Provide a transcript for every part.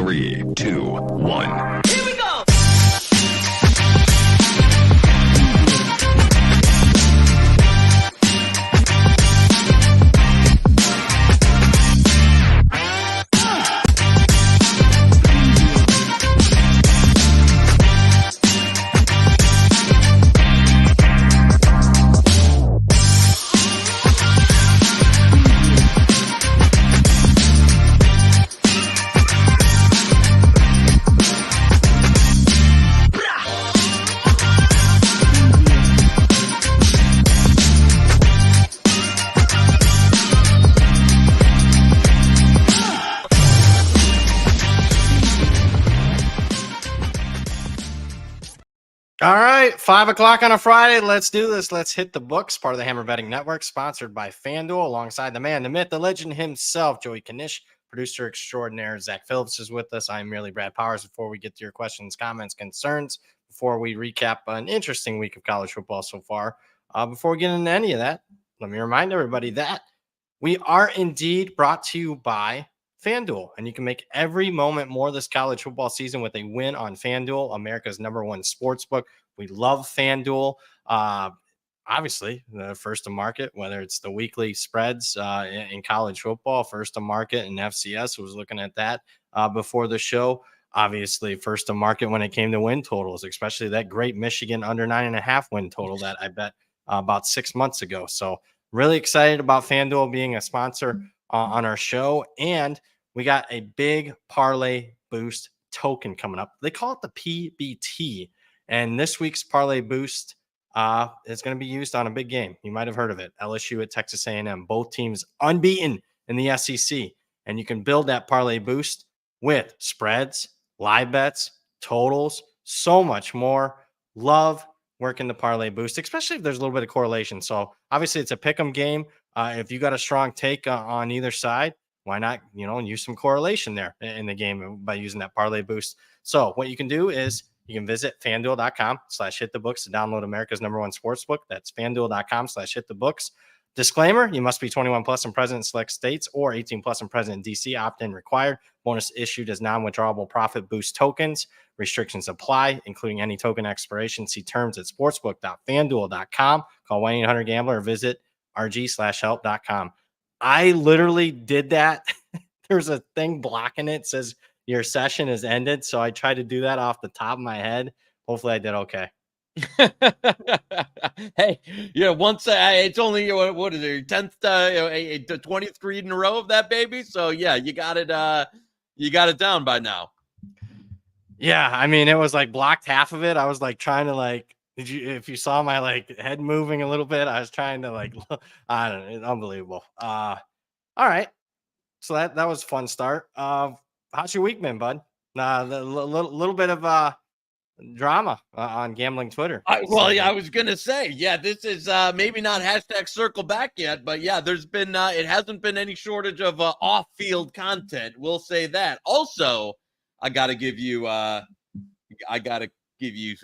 3, 2, 1. Here we go! All right, 5 o'clock on a Friday. Let's do this. Let's hit the books. Part of the Hammer Betting Network, sponsored by FanDuel, alongside the man, the myth, the legend himself, Joey Knish, producer extraordinaire. Zach Phillips is with us. I'm merely Brad Powers. Before we get to your questions, comments, concerns, before we recap an interesting week of college football so far, before we get into any of that, let me remind everybody that we are indeed brought to you by FanDuel, and you can make every moment more this college football season with a win on FanDuel, America's #1 sports book. We love FanDuel. Obviously, the first to market, whether it's the weekly spreads in college football, first to market, and FCS was looking at that before the show. Obviously, first to market when it came to win totals, especially that great Michigan under 9.5 win total that I bet about 6 months ago. So really excited about FanDuel being a sponsor on our show. And we got a big parlay boost token coming up. They call it the PBT. And this week's parlay boost is going to be used on a big game. You might have heard of it. LSU at Texas A&M. Both teams unbeaten in the SEC. And you can build that parlay boost with spreads, live bets, totals, so much more. Love working the parlay boost, especially if there's a little bit of correlation. So obviously it's a pick 'em game. If you got a strong take on either side, why not, use some correlation there in the game by using that parlay boost. So what you can do is you can visit FanDuel.com/hitthebooks to download America's #1 sportsbook. That's FanDuel.com/hitthebooks. Disclaimer, you must be 21 plus and present in select states or 18 plus and present in DC. Opt-in required. Bonus issued as non-withdrawable profit boost tokens. Restrictions apply, including any token expiration. See terms at sportsbook.fanduel.com. Call 1-800-GAMBLER or visit rg/help.com. I literally did that. There's a thing blocking it. It says your session is ended. So I tried to do that off the top of my head. Hopefully I did okay. Hey, once it's only what is it, your 10th 20th read in a row of that baby. So yeah, you got it down by now. Yeah, I mean, it was like blocked half of it. I was like trying to if you saw my head moving a little bit, I was trying to I don't know, it's unbelievable. All right. So that was a fun start. How's your week been, bud? The little bit of drama on gambling Twitter. I was gonna say, yeah, this is maybe not hashtag circle back yet, but yeah, there's been it hasn't been any shortage of off-field content. We'll say that. Also, I gotta give you a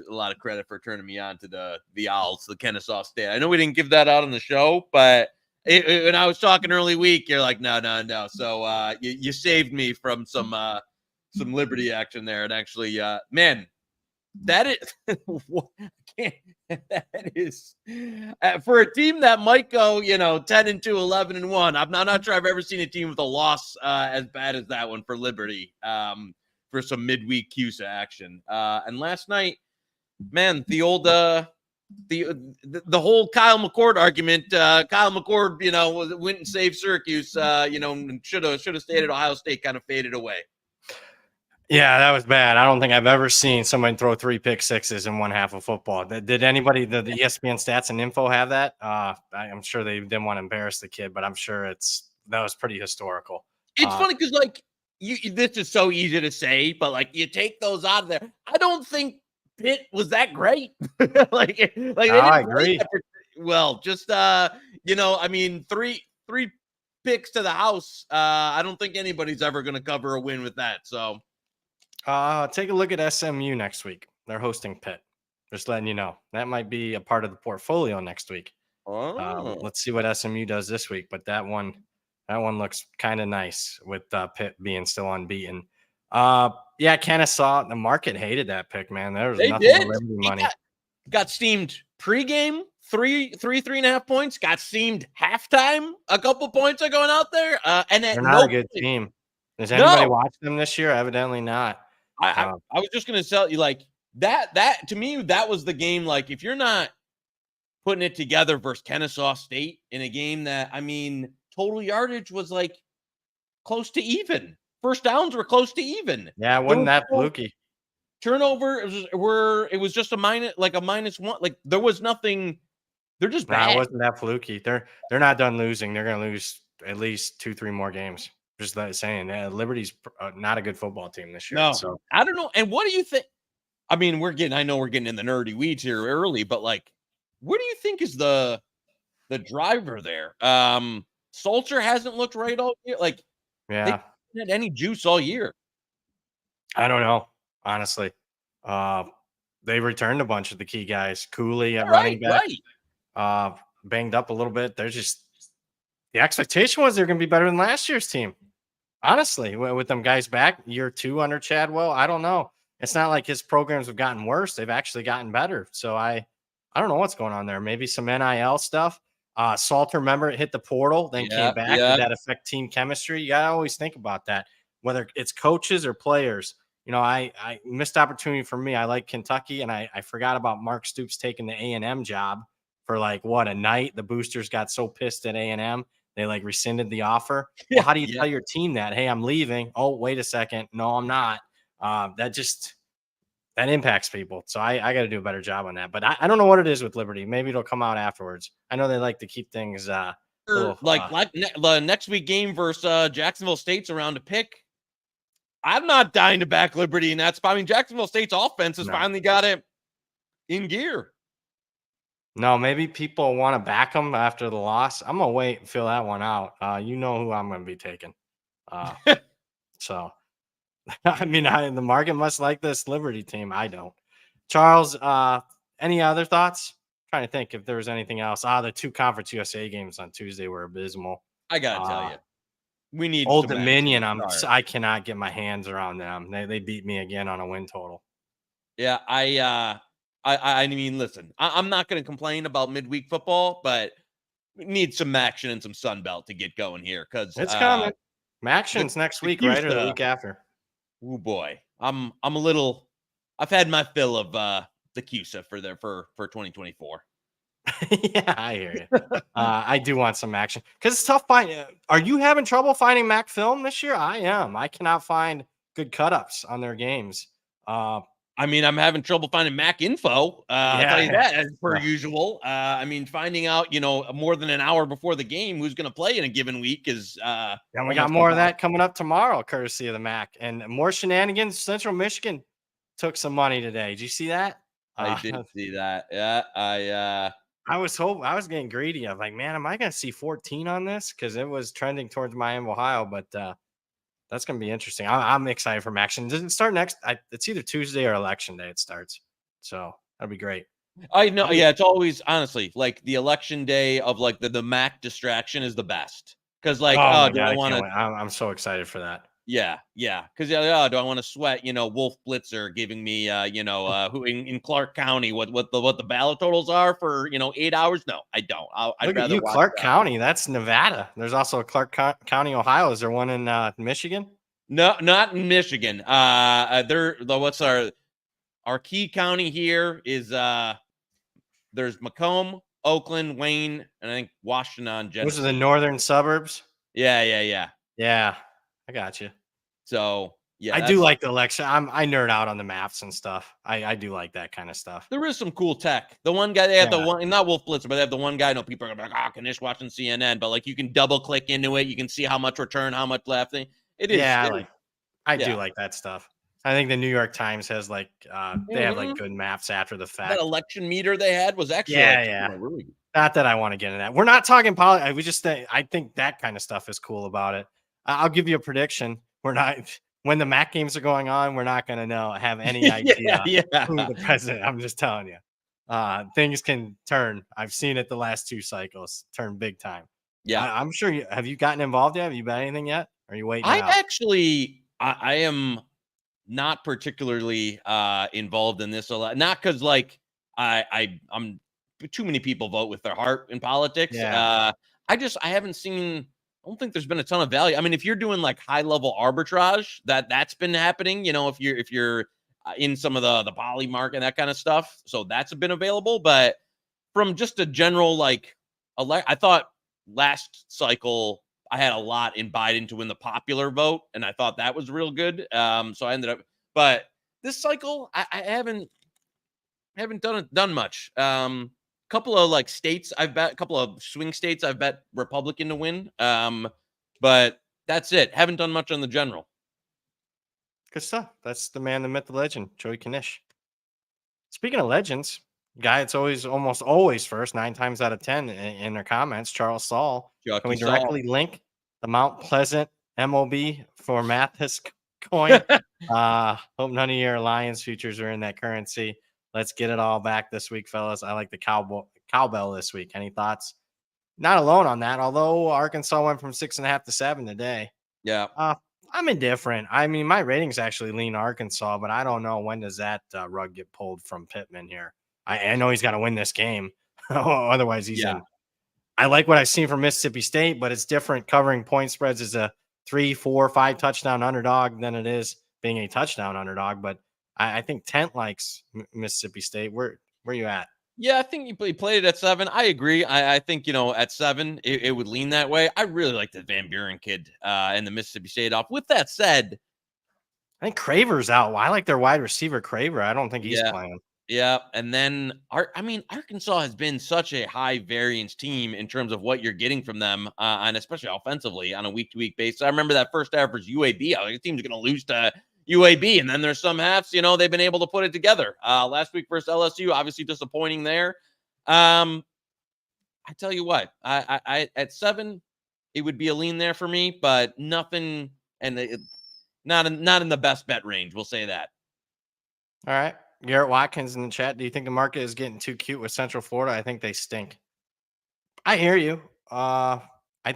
lot of credit for turning me on to the Owls, the Kennesaw State. I know we didn't give that out on the show, but when I was talking early week, you're like, no. So you saved me from some Liberty action there, and actually, man. That is for a team that might go, 10-2, 11-1. I'm not sure I've ever seen a team with a loss as bad as that one for Liberty for some midweek CUSA action. And last night, man, the old the whole Kyle McCord argument. Kyle McCord, went and saved Syracuse. Should have stayed at Ohio State. Kind of faded away. Yeah, that was bad. I don't think I've ever seen somebody throw 3 pick sixes in one half of football. Did anybody, the ESPN stats and info have that? I'm sure they didn't want to embarrass the kid, but I'm sure that was pretty historical. It's funny because this is so easy to say, but you take those out of there. I don't think Pitt was that great. I agree. Well, just three picks to the house. I don't think anybody's ever going to cover a win with that. So. Take a look at SMU next week. They're hosting Pitt. Just letting you know. That might be a part of the portfolio next week. Let's see what SMU does this week. But that one looks kind of nice with Pitt being still unbeaten. Yeah, kind of saw it. The market hated that pick, man. There was They nothing but did. Liberty money. Got steamed pregame, 3.5 points. Got steamed halftime, a couple points are going out there. And at They're not no a good point, team. Does anybody no, watch them this year? Evidently not. I was just gonna tell you like that to me, that was the game. Like, if you're not putting it together versus Kennesaw State in a game that, I mean, total yardage was like close to even. First downs were close to even. Yeah, it There wasn't was that no fluky. turnover. It was just a -1. Like, there was nothing. They're just Nah, it bad. wasn't that fluky. They're not done losing. They're gonna lose at least 2-3 more games. Just that saying. Liberty's not a good football team this year. No, So I don't know. And what do you think? I mean, I know we're getting in the nerdy weeds here early, but like, what do you think is the driver there? Salter hasn't looked right all year. Like, they yeah, haven't had any juice all year. I don't know. Honestly, uh, they returned a bunch of the key guys. Cooley at running back, Right. uh, banged up a little bit. They're just the expectation was they're going to be better than last year's team. Honestly, with them guys back year 2 under Chadwell, I don't know. It's not like his programs have gotten worse; they've actually gotten better. So I don't know what's going on there. Maybe some NIL stuff. Salter, remember, it hit the portal, then came back. Did that affect team chemistry? You gotta always think about that, whether it's coaches or players. You know, I missed opportunity for me. I like Kentucky, and I forgot about Mark Stoops taking the A&M job for like what a night. The boosters got so pissed at A&M they like rescinded the offer. Well, how do you tell your team that? Hey, I'm leaving. Oh, wait a second. No, I'm not. That impacts people. So I got to do a better job on that. But I don't know what it is with Liberty. Maybe it'll come out afterwards. I know they like to keep things little, The next week game versus Jacksonville State's around to pick. I'm not dying to back Liberty in that spot. I mean, Jacksonville State's offense has finally got it in gear. No, maybe people want to back them after the loss. I'm gonna wait and fill that one out. You know who I'm gonna be taking. So I mean, the market must like this Liberty team. I don't. Charles, any other thoughts? Trying to think if there was anything else. The 2 Conference USA games on Tuesday were abysmal. I gotta tell you, we need Old Dominion. I cannot get my hands around them. They beat me again on a win total. Yeah, I mean, listen, I'm not going to complain about midweek football, but we need some action and some Sun Belt to get going here because it's coming. Action's next week, right, or the week after? Oh boy, I'm a little. I've had my fill of the CUSA for 2024. Yeah, I hear you. I do want some action because it's tough finding. Are you having trouble finding Mac film this year? I am. I cannot find good cut-ups on their games. I mean, I'm having trouble finding Mac info. I'll tell you that, as per usual. I mean, finding out, more than an hour before the game who's going to play in a given week is. And we got more of that coming up tomorrow, courtesy of the Mac. And more shenanigans. Central Michigan took some money today. Did you see that? I did see that. Yeah, I was getting greedy. I'm like, man, am I going to see 14 on this? Because it was trending towards Miami, Ohio. But that's going to be interesting. I'm excited for action. Does it start next? It's either Tuesday or Election Day it starts. So that'll be great. I know. Yeah, it's always, honestly, like the Election Day of like the Mac distraction is the best. Because like, do I want to? I'm so excited for that. Yeah. Because do I want to sweat? Wolf Blitzer giving me, who in Clark County what the ballot totals are for 8 hours? No, I don't. I'd rather you, Clark County. That's Nevada. There's also a Clark County, Ohio. Is there one in Michigan? No, not in Michigan. What's our key county here is there's Macomb, Oakland, Wayne, and I think Washington. Those are the northern suburbs. Yeah. Yeah, I got you. So yeah, I do like the election. I nerd out on the maps and stuff. I do like that kind of stuff. There is some cool tech. The one guy they have the one, not Wolf Blitzer, but they have the one guy. I know people are gonna be like, Knish watching CNN, but like you can double click into it, you can see how much return, how much left. It is. Yeah, I do like that stuff. I think the New York Times has like they have like good maps after the fact. That election meter they had was actually really good. Not that I want to get into that. We're not talking politics. We just I think that kind of stuff is cool about it. I'll give you a prediction. We're not when the MAC games are going on. We're not going to have any idea who the president. I'm just telling you, things can turn. I've seen it the last 2 cycles turn big time. Yeah, I'm sure. Have you gotten involved yet? Have you bet anything yet? Are you waiting? I am not particularly involved in this a lot. Not because like I'm too many people vote with their heart in politics. Yeah. I haven't seen. I don't think there's been a ton of value. I mean, if you're doing like high level arbitrage, that's been happening. You know, if you're in some of the poly market and that kind of stuff, so that's been available. But from just a general like, I thought last cycle I had a lot in Biden to win the popular vote, and I thought that was real good. So I ended up, but this cycle I haven't done much. Couple of like states I've bet, a couple of swing states I've bet Republican to win. But that's it. Haven't done much on the general. Good stuff. That's the man, the myth, the legend, Joey Knish. Speaking of legends, guy it's almost always first, 9 times out of 10 in their comments, Charles Saul. Can we Chucky directly link the Mount Pleasant MOB for Mathis coin? Hope none of your Lions futures are in that currency. Let's get it all back this week, fellas. I like the cowbell this week. Any thoughts? Not alone on that, although Arkansas went from 6.5 to 7 today. Yeah. I'm indifferent. I mean, my ratings actually lean Arkansas, but I don't know when does that rug get pulled from Pittman here. I know he's got to win this game. Otherwise, he's in. I like what I've seen from Mississippi State, but it's different covering point spreads as a 3, 4, 5 touchdown underdog than it is being a touchdown underdog. But I think Tent likes Mississippi State. Where you at? Yeah, I think he played it at 7. I agree. I think, you know, at 7, it would lean that way. I really like the Van Buren kid and the Mississippi State off. With that said, I think Craver's out. I like their wide receiver, Craver. I don't think he's playing. Yeah. And then, Arkansas has been such a high variance team in terms of what you're getting from them, and especially offensively on a week-to-week basis. I remember that first half versus UAB. I was like, the team's going to lose to UAB, and then there's some halves, you know, they've been able to put it together. Last week versus LSU, obviously disappointing there. I tell you what, I at 7, it would be a lean there for me, but nothing, and not in the best bet range. We'll say that. All right. Garrett Watkins in the chat. Do you think the market is getting too cute with Central Florida? I think they stink. I hear you. I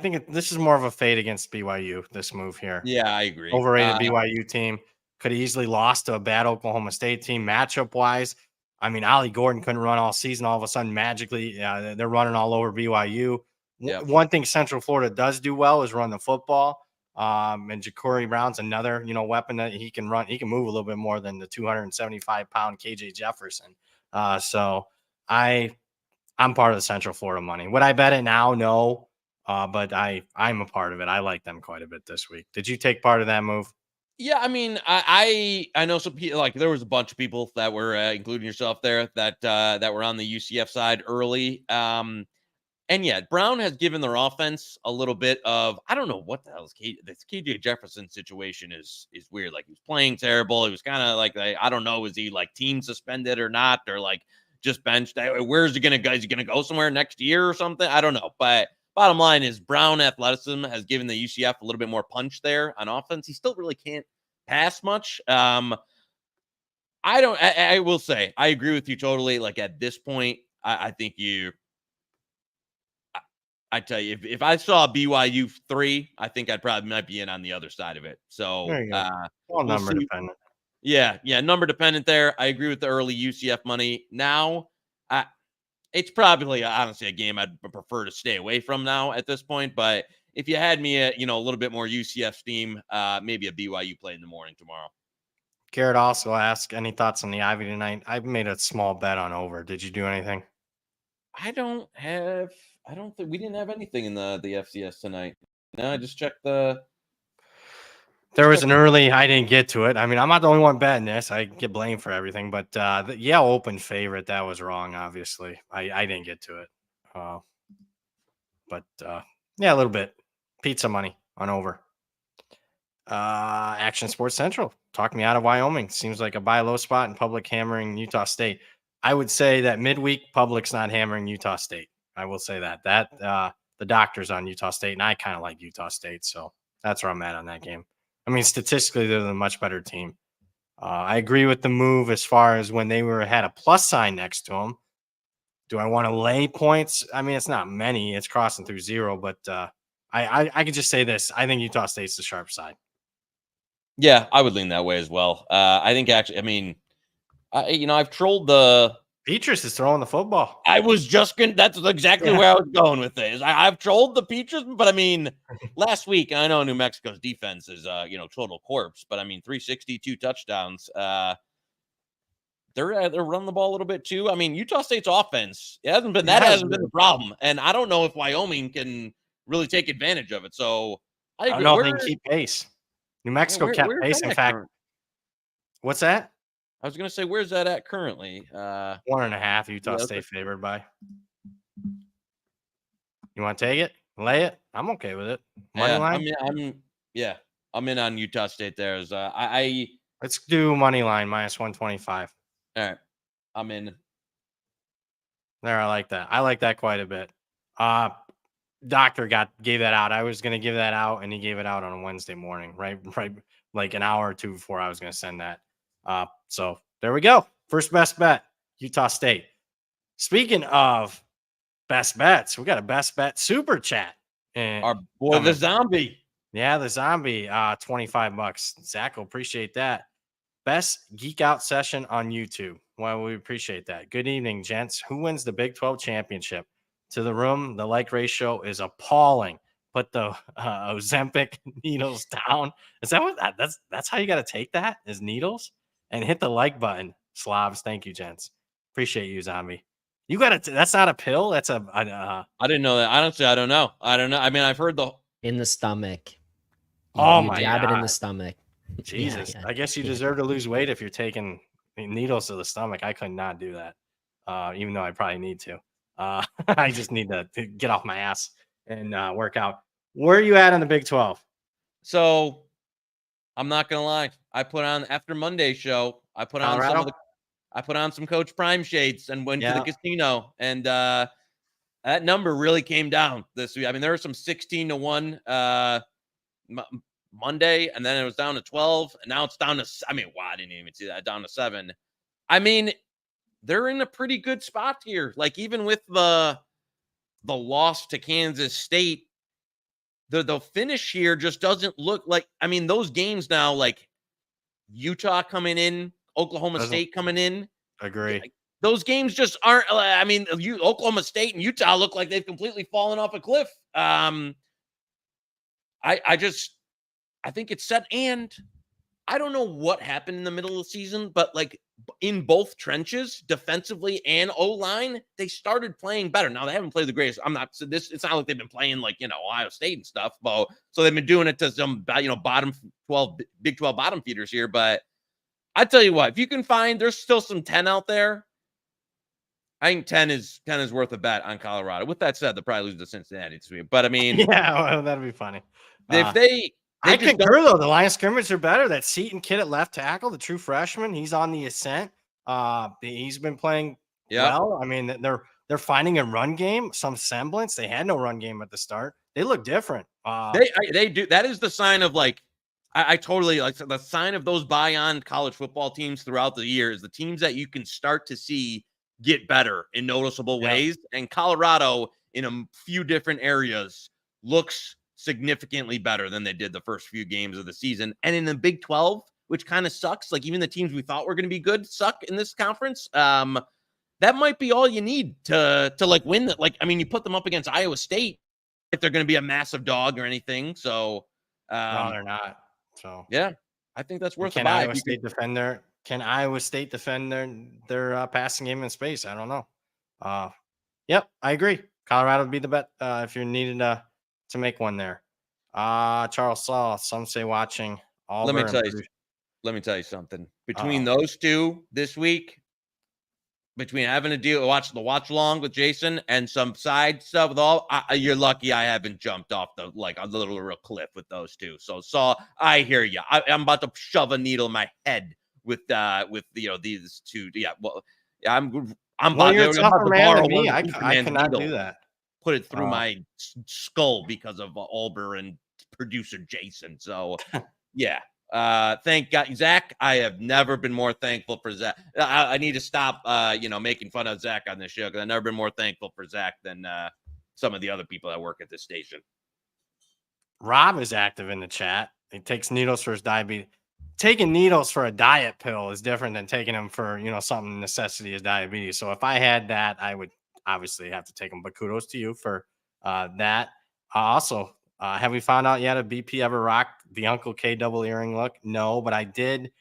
think this is more of a fade against BYU, this move here. Yeah, I agree. Overrated BYU team. Could have easily lost to a bad Oklahoma State team matchup wise. I mean, Ollie Gordon couldn't run all season. All of a sudden, magically, they're running all over BYU. Yep. One thing Central Florida does do well is run the football. And Ja'Cory Brown's another, weapon that he can run. He can move a little bit more than the 275-pound KJ Jefferson. So I'm part of the Central Florida money. Would I bet it now? No. But I'm a part of it. I like them quite a bit this week. Did you take part of that move? Yeah, I mean, I know some people, like there was a bunch of people that were, including yourself there, that were on the UCF side early. And yeah, Brown has given their offense a little bit of, I don't know what the hell is this KJ Jefferson situation is weird. Like he was playing terrible. He was kind of like, I don't know, is he like team suspended or not, or like just benched? Where's he gonna go? Is he gonna go somewhere next year or something? I don't know. But bottom line is Brown athleticism has given the UCF a little bit more punch there on offense. He still really can't pass much. I will say I agree with you totally. Like at this point, I think I tell you, if I saw BYU 3, I think I'd probably might be in on the other side of it. So all number dependent. Yeah, number dependent there. I agree with the early UCF money. Now, it's probably honestly a game I'd prefer to stay away from now at this point. But if you had me at, a little bit more UCF steam, maybe a BYU play in the morning tomorrow. Garrett also asked, any thoughts on the Ivy tonight? I've made a small bet on over. Did you do anything? I don't think we didn't have anything in the FCS tonight. No, I just checked the. There was an early, I didn't get to it. I mean, I'm not the only one betting this. I get blamed for everything, but the Yale Open favorite, that was wrong, obviously. I didn't get to it. But yeah, a little bit. Pizza money on over. Action Sports Central. Talk me out of Wyoming. Seems like a buy low spot in public hammering Utah State. I would say that midweek public's not hammering Utah State. I will say that. The doctor's on Utah State, and I kind of like Utah State, so that's where I'm at on that game. I mean, statistically, they're the much better team. I agree with the move as far as when they had a plus sign next to them. Do I want to lay points? I mean, it's not many. It's crossing through 0, but I could just say this. I think Utah State's the sharp side. Yeah, I would lean that way as well. I think actually, I mean, I've trolled the. Petrus is throwing the football. I was just going to, that's exactly Yeah. where I was going with this. I've trolled the Peaches, but I mean, last week, I know New Mexico's defense is, total corpse, but I mean, 362 touchdowns. They're running the ball a little bit too. I mean, Utah State's offense, hasn't been the problem. And I don't know if Wyoming can really take advantage of it. So I don't know if they can keep pace. New Mexico kept pace. In fact, what's that? I was going to say, where's that at currently? 1.5. Utah State favored by. You want to take it? Lay it? I'm okay with it. Money line? I'm in on Utah State there. Let's do money line minus 125. All right. I'm in. There, I like that. I like that quite a bit. Doctor gave that out. I was going to give that out, and he gave it out on a Wednesday morning, right like an hour or two before I was going to send that. So there we go. First best bet, Utah State. Speaking of best bets, we got a best bet super chat. Our boy, the zombie. Yeah, the zombie, $25. Zach will appreciate that. Best geek out session on YouTube. Well, we appreciate that. Good evening, gents. Who wins the Big 12 championship? To the room, the like ratio is appalling. Put the Ozempic needles down. Is that what that's how you got to take that? Is needles? And hit the like button. Slavs, thank you, gents. Appreciate you, zombie. You got to. That's not a pill. That's a. I didn't know that. Honestly, I don't know. I mean, I've heard in the stomach. You jab God. it in the stomach. Jesus, I guess you deserve to lose weight if you're taking needles to the stomach. I could not do that, even though I probably need to. I just need to get off my ass and work out. Where are you at on the Big 12? So, I'm not gonna lie. I put on after Monday's show. I put on some Coach Prime shades and went to the casino, and that number really came down this week. I mean, there were some 16-1 Monday, and then it was down to 12, and now it's down to. I mean, wow, I didn't even see that, down to 7. I mean, they're in a pretty good spot here. Like, even with the loss to Kansas State, the finish here just doesn't look like. I mean, those games now, like Utah coming in, Oklahoma State coming in. Agree. Those games just aren't. I mean, Oklahoma State and Utah look like they've completely fallen off a cliff. I think it's set, and I don't know what happened in the middle of the season, but like in both trenches, defensively and O-line, they started playing better. Now they haven't played the greatest. It's not like they've been playing like, Ohio State and stuff, but so they've been doing it to some, bottom 12, Big 12 bottom feeders here. But I tell you what, if you can find, there's still some 10 out there. I think 10 is worth a bet on Colorado. With that said, they'll probably lose to Cincinnati this week. But I mean, yeah, well, that'd be funny. I concur, though. The line of scrimmage are better. That Seton kid at left tackle, the true freshman, he's on the ascent. He's been playing well. I mean, they're finding a run game, some semblance. They had no run game at the start. They look different. They do. That is the sign of like, I totally like the sign of those buy-on college football teams throughout the year is the teams that you can start to see get better in noticeable ways. And Colorado, in a few different areas, looks significantly better than they did the first few games of the season. And in the Big 12, which kind of sucks, like even the teams we thought were going to be good suck in this conference. That might be all you need to like win that. Like, I mean, you put them up against Iowa State if they're going to be a massive dog or anything. So no, they're not. So yeah, I think that's worth a buy. Can Iowa State defend their passing game in space? I don't know. Yep, I agree. Colorado would be the bet if you're needed to make one there. Charles Saw, some say watching Auburn. Let me tell you something. Between those two this week, between having to watch the watch along with Jason and some side stuff with all, you're lucky I haven't jumped off a little real cliff with those two. So Saw, I hear you. I'm about to shove a needle in my head with these two. Yeah, well, I'm about you're to borrow me. I cannot do that. Put it through my skull because of Ulber and producer Jason. So, yeah. Thank God, Zach. I have never been more thankful for Zach. I need to stop, making fun of Zach on this show because I've never been more thankful for Zach than some of the other people that work at this station. Rob is active in the chat. He takes needles for his diabetes. taking needles for a diet pill is different than taking them for, something necessity is diabetes. So if I had that, I would obviously have to take them. But kudos to you for that. Also, have we found out yet if BP ever rocked the Uncle K double earring look? No, but I did.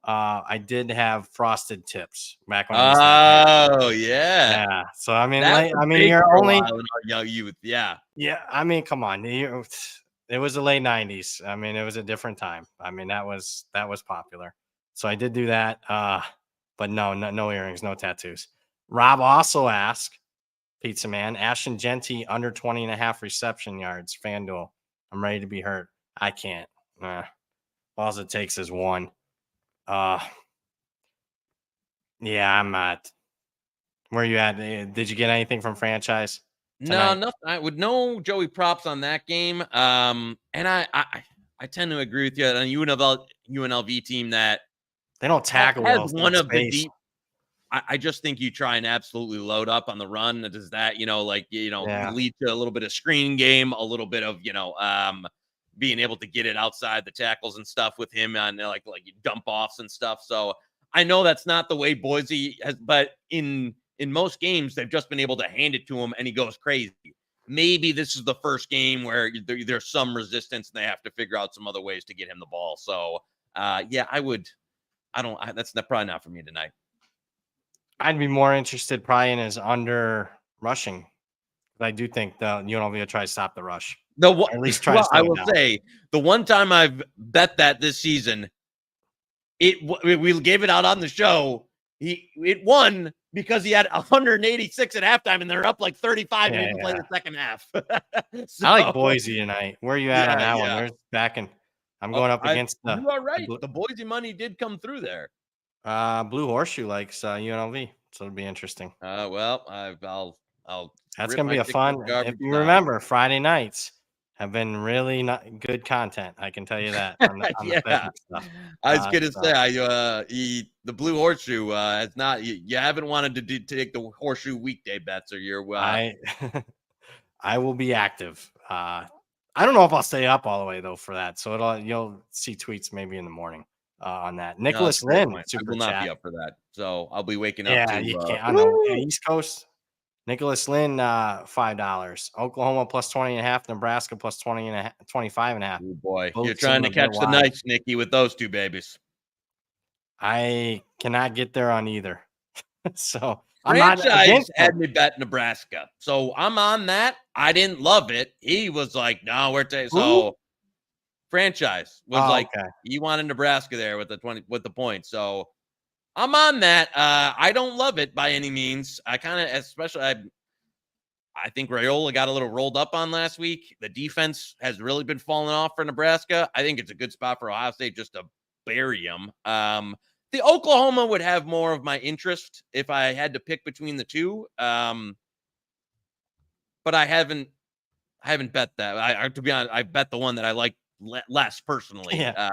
I did have frosted tips back when I used to have. Oh, yeah. Yeah. So I mean, That was big you're for a only. while in our young youth. Yeah. Yeah. I mean, come on. It was the late '90s. I mean, it was a different time. I mean, that was popular. So I did do that. But no earrings, no tattoos. Rob also asked, Pizza Man, Ashton Genty under 20.5 reception yards. FanDuel. I'm ready to be hurt. I can't. All it takes is one. Yeah, I'm not. Where you at? Did you get anything from franchise No, tonight? nothing. I would know Joey props on that game. And I tend to agree with you on UNLV team that They don't tackle has well in one of the space. deep. I just think you try and absolutely load up on the run. Does that, Yeah. lead to a little bit of screen game, a little bit of, being able to get it outside the tackles and stuff with him on like dump offs and stuff. So I know that's not the way Boise has, but in most games, they've just been able to hand it to him and he goes crazy. Maybe this is the first game where there's some resistance and they have to figure out some other ways to get him the ball. So, yeah, that's probably not for me tonight. I'd be more interested probably in his under rushing. I do think the UNLV will try to stop the rush. Or at least try to slow I it will down. say the one time I've bet that this season, we gave it out on the show. It won because he had 186 at halftime, and they're up like 35 and even play the second half. So, I like Boise tonight. Where are you at on that one? There's backing. I'm going up against the. You are right. The Boise money did come through there. Blue Horseshoe likes UNLV, so it'll be interesting. Well, I'll. That's gonna be a fun. If you remember, Friday nights have been really not good content. I can tell you that. On the stuff. I was gonna say, the Blue Horseshoe has not. You haven't wanted to take the Horseshoe weekday bets, or you're. I will be active. I don't know if I'll stay up all the way though for that. So you'll see tweets maybe in the morning on that. Nicholas Lynn, I will not be up for that. So I'll be waking up. Yeah, you can't. I know. East Coast. Nicholas Lynn, $5. Oklahoma plus 20.5. Nebraska plus 25.5. Oh boy, Both you're trying to catch the Knights, Nicky, with those two babies. I cannot get there on either. So Franchise had me bet Nebraska, so I'm on that. I didn't love it. He was like, "No, we're taking." So franchise was he wanted Nebraska there with the points. So I'm on that. I don't love it by any means. I think Raiola got a little rolled up on last week. The defense has really been falling off for Nebraska. I think it's a good spot for Ohio State just to bury them. The Oklahoma would have more of my interest if I had to pick between the two. But I haven't bet that. To be honest, I bet the one that I like less personally. Yeah.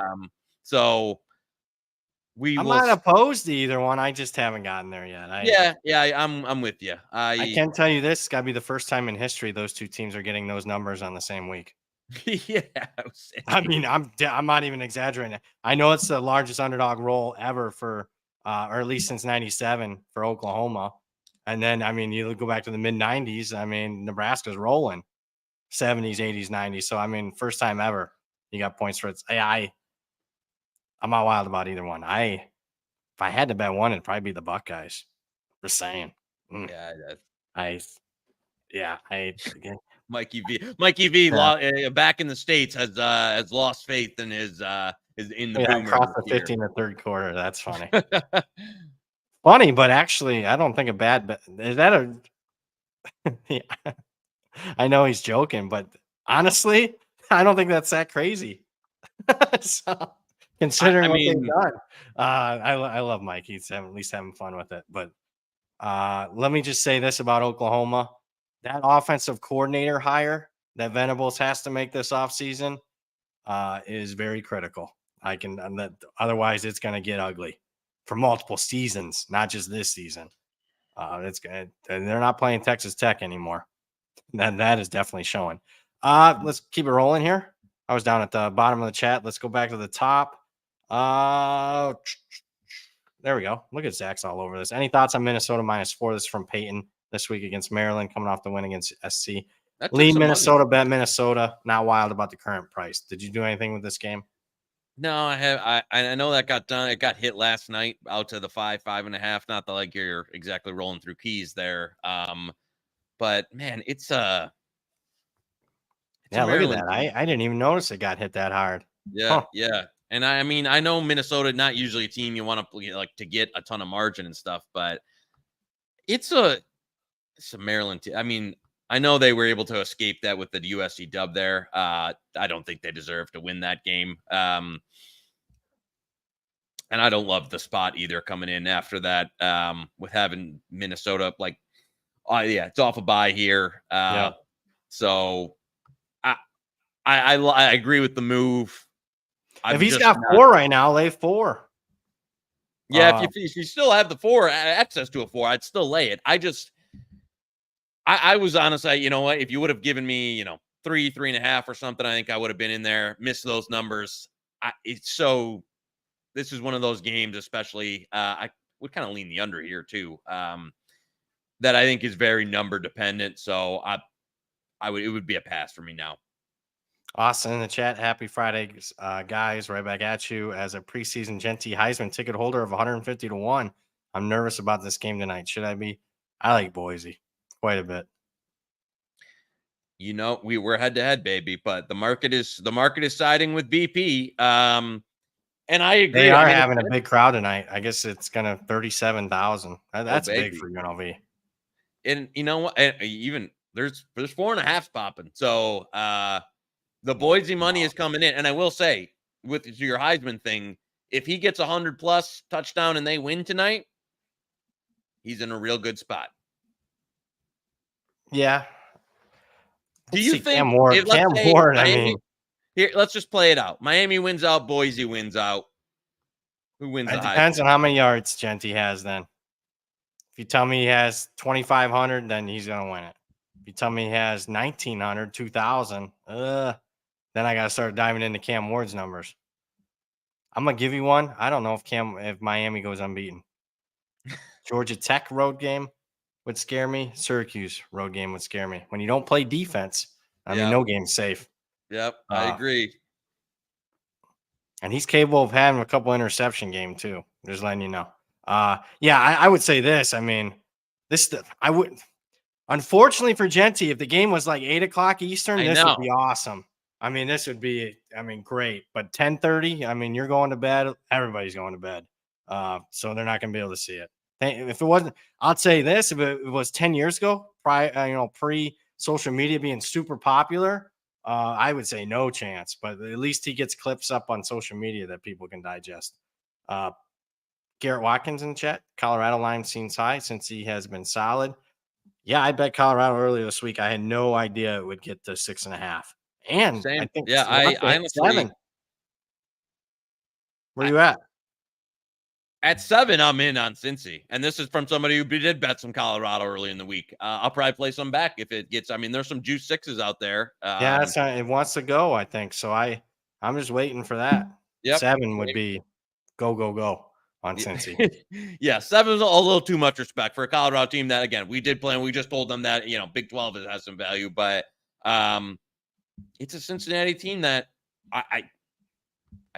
So I'm not opposed to either one. I just haven't gotten there yet. I'm with you. I can tell you this: it's got to be the first time in history those two teams are getting those numbers on the same week. Yeah, I mean, I'm not even exaggerating. I know it's the largest underdog roll ever for, or at least since '97 for Oklahoma. And then, I mean, you go back to the mid '90s. I mean, Nebraska's rolling 70s, 80s, 90s. So, I mean, first time ever you got points for it. I'm not wild about either one. If I had to bet one, it'd probably be the Buckeyes. Just saying. Again. Mikey V back in the States has lost faith in his in the across the 50 in the third quarter. That's funny. Funny, but actually, I don't think a bad bet. Is that a yeah. I know he's joking, but honestly, I don't think that's that crazy. So, considering what they've done, I love Mike. He's at least having fun with it. But let me just say this about Oklahoma: that offensive coordinator hire that Venables has to make this offseason is very critical. Otherwise, it's going to get ugly for multiple seasons, not just this season. It's good. They're not playing Texas Tech anymore. That is definitely showing. Let's keep it rolling here. I was down at the bottom of the chat. Let's go back to the top. There we go. Look at Zach's all over this. Any thoughts on Minnesota -4? This is from Peyton this week against Maryland, coming off the win against SC. That took Lean some money. Minnesota, bet Minnesota. Not wild about the current price. Did you do anything with this game? No, I have. I know that got done. It got hit last night out to the 5.5. Not that like you're exactly rolling through keys there. But man, it's Yeah, a look at Maryland that. team. I didn't even notice it got hit that hard. Yeah, Huh. yeah. And I mean, I know Minnesota not usually a team you want to like to get a ton of margin and stuff, but it's a Maryland team. I mean, I know they were able to escape that with the USC dub there. I don't think they deserve to win that game. And I don't love the spot either coming in after that with having Minnesota like, yeah, it's off a bye here. Yeah. So I agree with the move. If he's got 4 right now, lay 4. Yeah, if you still have the 4, access to a 4, I'd still lay it. I was honestly, you know what? If you would have given me, 3, 3.5 or something, I think I would have been in there. Missed those numbers. This is one of those games, especially, I would kind of lean the under here too. That I think is very number dependent. So it would be a pass for me now. Austin in the chat. Happy Friday, guys. Right back at you. As a preseason Genty Heisman ticket holder of 150 to 1, I'm nervous about this game tonight. Should I be? I like Boise quite a bit. We're head to head, baby, but the market is siding with BP. And I agree. They are having a big crowd tonight. I guess it's gonna 37,000. That's big for UNLV. And you know what? Even there's 4.5 popping. So the Boise money is coming in. And I will say, with your Heisman thing, if he gets 100+ touchdown and they win tonight, he's in a real good spot. Yeah. Do you think Cam Ward? I mean, here, let's just play it out. Miami wins out. Boise wins out. Who wins? It depends on how many yards Genty has. Then, if you tell me he has 2,500, then he's gonna win it. If you tell me he has 1,900, 2,000, then I gotta start diving into Cam Ward's numbers. I'm gonna give you one. I don't know if Miami goes unbeaten. Georgia Tech road game would scare me. Syracuse road game would scare me. When you don't play defense, I mean, no game's safe. Yep, I agree. And he's capable of having a couple interception game too. Just letting you know. I would say this. I mean, I would. Unfortunately for Genty, if the game was like 8:00 Eastern, this would be awesome. I mean, this would be, great. But 10:30, you're going to bed. Everybody's going to bed. So they're not going to be able to see it. If it wasn't, I'd say this: if it was 10 years ago, pre social media being super popular, I would say no chance. But at least he gets clips up on social media that people can digest. Garrett Watkins in the chat. Colorado line seems high since he has been solid. Yeah, I bet Colorado earlier this week. I had no idea it would get to 6.5. And same. I think, I honestly, 7. Where you at? At 7, I'm in on Cincy. And this is from somebody who did bet some Colorado early in the week. I'll probably play some back if it gets. There's some juice 6s out there. Yeah, it wants to go, I think. So I'm just waiting for that. Yep. 7 would be go on Cincy. Yeah, 7 is a little too much respect for a Colorado team that, again, we did play and we just told them that, Big 12 has some value. But it's a Cincinnati team that I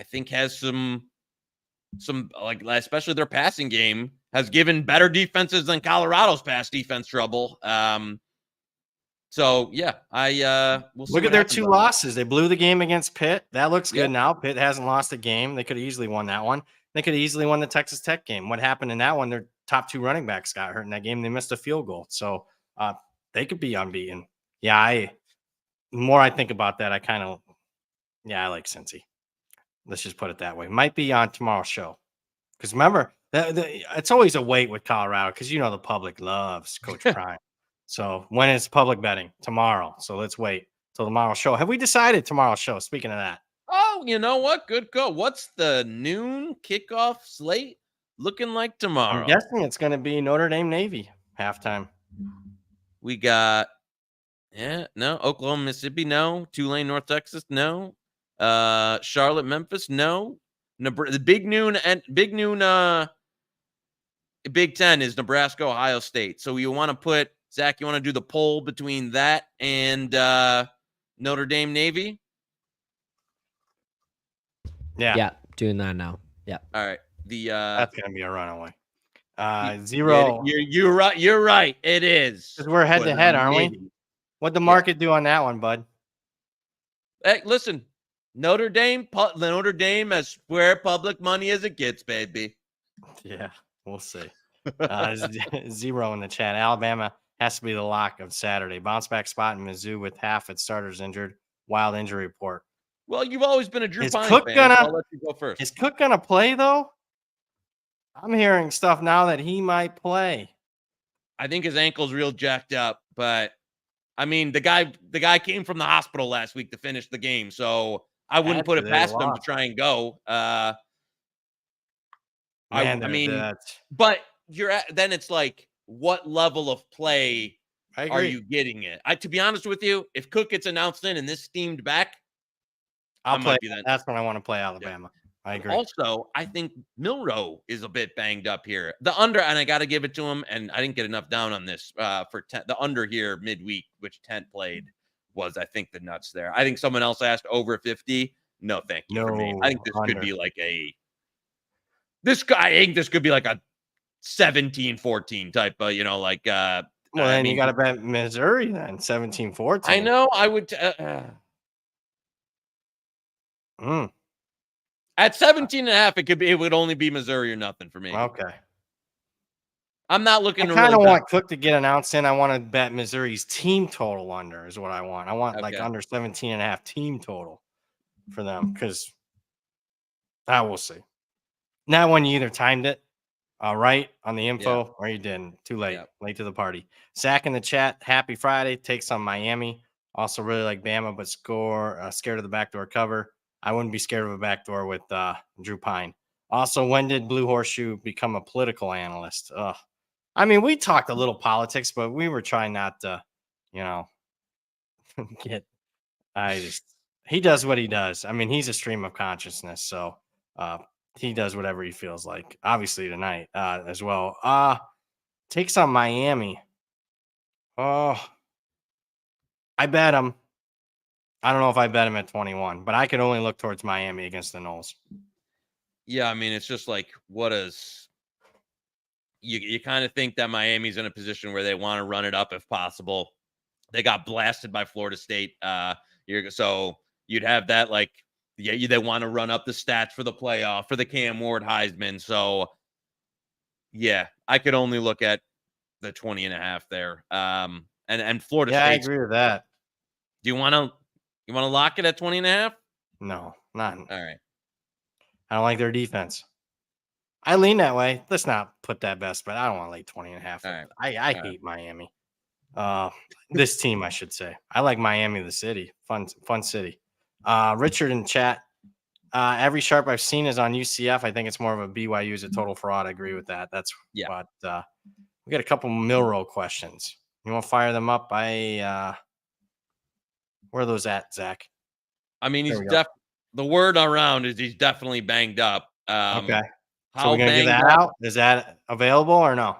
think has some like, especially their passing game has given better defenses than Colorado's pass defense trouble. So yeah, we'll see. Look at their 2 losses. They blew the game against Pitt. That looks good now. Pitt hasn't lost a game. They could have easily won that one. They could have easily won the Texas Tech game. What happened in that one? Their top 2 running backs got hurt in that game. They missed a field goal. So they could be unbeaten. Yeah, the more I think about that, I like Cincy. Let's just put it that way. Might be on tomorrow's show. Because remember, it's always a wait with Colorado because the public loves Coach Prime. So when is public betting? Tomorrow. So let's wait till tomorrow's show. Have we decided tomorrow's show? Speaking of that. Oh, you know what? Good call. What's the noon kickoff slate looking like tomorrow? I'm guessing it's going to be Notre Dame Navy halftime. We got, Oklahoma, Mississippi, no. Tulane, North Texas, no. Charlotte, Memphis, no. The big noon Big Ten is Nebraska, Ohio State. So you want to put Zach, you want to do the poll between that and Notre Dame Navy? Yeah, doing that now. Yeah. All right. That's gonna be a runaway. Yeah, 0. you're right. You're right. It is. Because we're head to head, aren't we? Navy. What'd the market do on that one, bud? Hey, listen, Notre Dame as where public money as it gets, baby. Yeah, we'll see. 0 in the chat. Alabama has to be the lock of Saturday. Bounce back spot in Mizzou with half its starters injured. Wild injury report. Well, you've always been a Drew Is Pine Cook fan, gonna- so I'll let you go first. Is Cook gonna play though? I'm hearing stuff now that he might play. I think his ankle's real jacked up, but I mean, the guy came from the hospital last week to finish the game, so I wouldn't put it past him to try and go. But then it's like, what level of play are you getting it? To be honest with you, if Cook gets announced in and this steamed back, I'll play. That's when I want to play Alabama. Yeah. I agree. Also, I think Milroe is a bit banged up here. The under, and I got to give it to him, and I didn't get enough down on this for the under here midweek, which Tent played, was, I think, the nuts there. I think someone else asked over 50. No, thank you for me. I think this could be like I think this could be like a 17-14 type of, like. Well, then you got to bet Missouri then, 17-14. I know. I would. At 17.5, it would only be Missouri or nothing for me. Okay. I'm not looking. I kind of want Cook to get announced in. I want to bet Missouri's team total under is what I want. I want like under 17.5 team total for them because I will see. Now, when you either timed it right on the info or you didn't, too late, late to the party. Zach in the chat, happy Friday. Takes on Miami. Also really like Bama, but scared of the backdoor cover. I wouldn't be scared of a backdoor with Drew Pine. Also, when did Blue Horseshoe become a political analyst? I mean, we talked a little politics, but we were trying not to, he does what he does. I mean, he's a stream of consciousness, so he does whatever he feels like. Obviously tonight as well. Takes on Miami. Oh, I bet him. I don't know if I bet him at 21, but I could only look towards Miami against the Noles. Yeah, I mean, it's just like, you kind of think that Miami's in a position where they want to run it up if possible. They got blasted by Florida State. So you'd have that they want to run up the stats for the playoff, for the Cam Ward Heisman. So, yeah, I could only look at the 20.5 there. And Florida State. Yeah, I agree with that. Do you want to lock it at 20.5? No, not. All right. I don't like their defense. I lean that way. Let's not put that best, but I don't want to lay 20.5. Right. I hate Miami. This team, I should say. I like Miami, the city. Fun city. Richard in chat. Every sharp I've seen is on UCF. I think it's more of a BYU as a total fraud. I agree with that. That's what we got a couple Milroe questions. You want to fire them up? Where are those at, Zach? I mean, the word around is he's definitely banged up. Okay. So we're going to give that out? Is that available or no?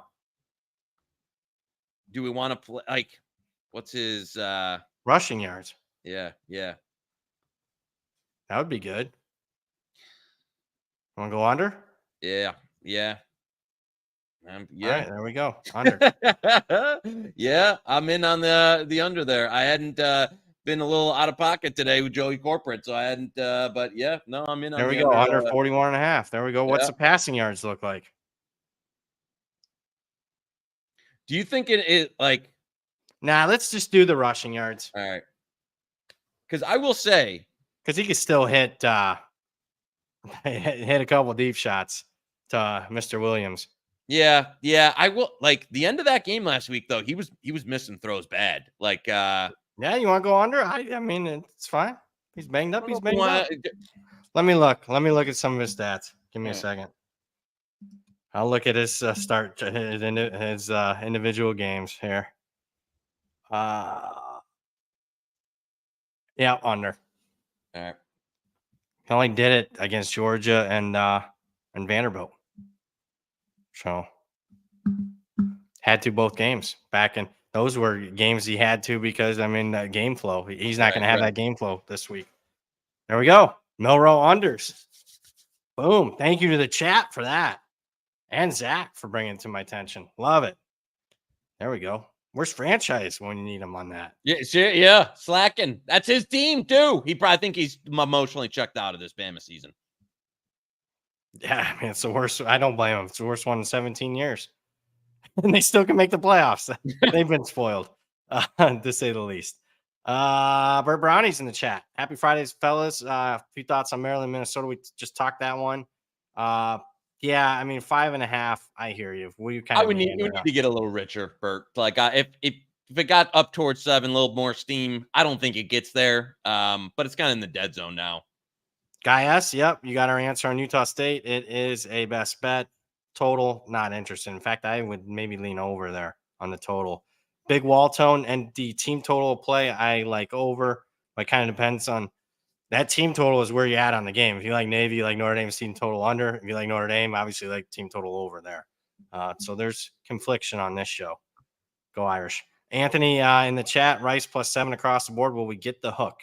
Do we want to play, what's his rushing yards? Yeah. That would be good. Want to go under? Yeah. Yeah. All right, there we go. Under. Yeah, I'm in on the under there. I hadn't been a little out of pocket today with Joey Corporate, so I hadn't. But yeah, no, I'm in on. There we go. Under 41.5. There we go. What's the passing yards look like? Do you think it Nah, let's just do the rushing yards. All right. Because I will say, because he could still hit hit a couple deep shots to Mr. Williams. Yeah. I will the end of that game last week though. He was missing throws bad. Yeah, you want to go under? I mean, it's fine. He's banged up. He's banged up. Let me look at some of his stats. Give me a second. I'll look at his his individual games here. Yeah, under. All right. He only did it against Georgia and Vanderbilt. So had to both games back in. Those were games he had to because game flow. He's not going to have that game flow this week. There we go. Milrow unders. Boom. Thank you to the chat for that. And Zach for bringing it to my attention. Love it. There we go. Where's franchise when you need him on that? Yeah. Slacking. That's his team too. He probably think he's emotionally checked out of this Bama season. Yeah, it's the worst. I don't blame him. It's the worst one in 17 years. And they still can make the playoffs. They've been spoiled, to say the least. Bert Brownie's in the chat. Happy Fridays, fellas. A few thoughts on Maryland, Minnesota. We just talked that one. 5.5. I hear you. We need to get a little richer, Bert. Like if it got up towards 7, a little more steam. I don't think it gets there. But it's kind of in the dead zone now. Guy S, yep, you got our answer on Utah State. It is a best bet. Total, not interested. In fact, I would maybe lean over there on the total. Big wall tone and the team total play, I like over. But kind of depends on that team total is where you're at on the game. If you like Navy, you like Notre Dame's team total under. If you like Notre Dame, obviously like team total over there. So there's confliction on this show. Go Irish. Anthony in the chat, Rice +7 across the board. Will we get the hook?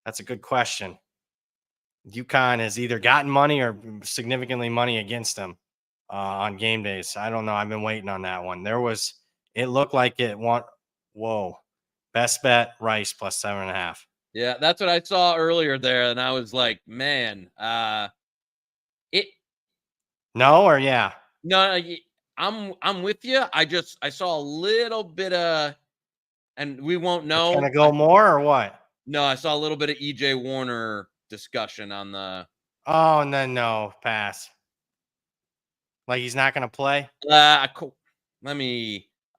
That's a good question. UConn has either gotten money or significantly money against them on game days. I don't know. I've been waiting on that one. It looked like it best bet Rice +7.5. Yeah, that's what I saw earlier there. And I was like, man, no, or yeah. No, I'm with you. I saw a little bit of, and we won't know. Gonna go more or what? No, I saw a little bit of EJ Warner discussion on the. Oh, and then no pass. Like he's not gonna play. I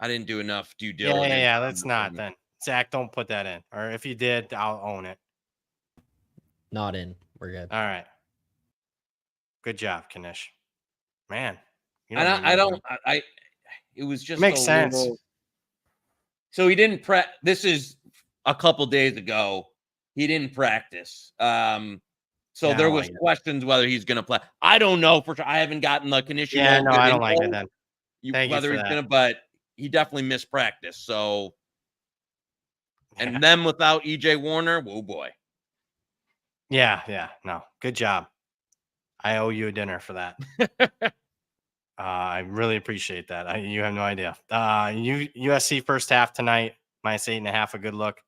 didn't do enough due diligence. Yeah. Let's not then. Zach, don't put that in. Or if you did, I'll own it. Not in. We're good. All right. Good job, Knish. Man. It was just makes sense. So he didn't this is a couple days ago. He didn't practice. So there was questions whether he's going to play. I don't know for sure. I haven't gotten the Knish. Yeah, no, I don't like it then. Whether he's going to, but he definitely missed practice. So, and then without EJ Warner, oh boy. Yeah. No, good job. I owe you a dinner for that. I really appreciate that. You have no idea. USC first half tonight, -8.5, a good look.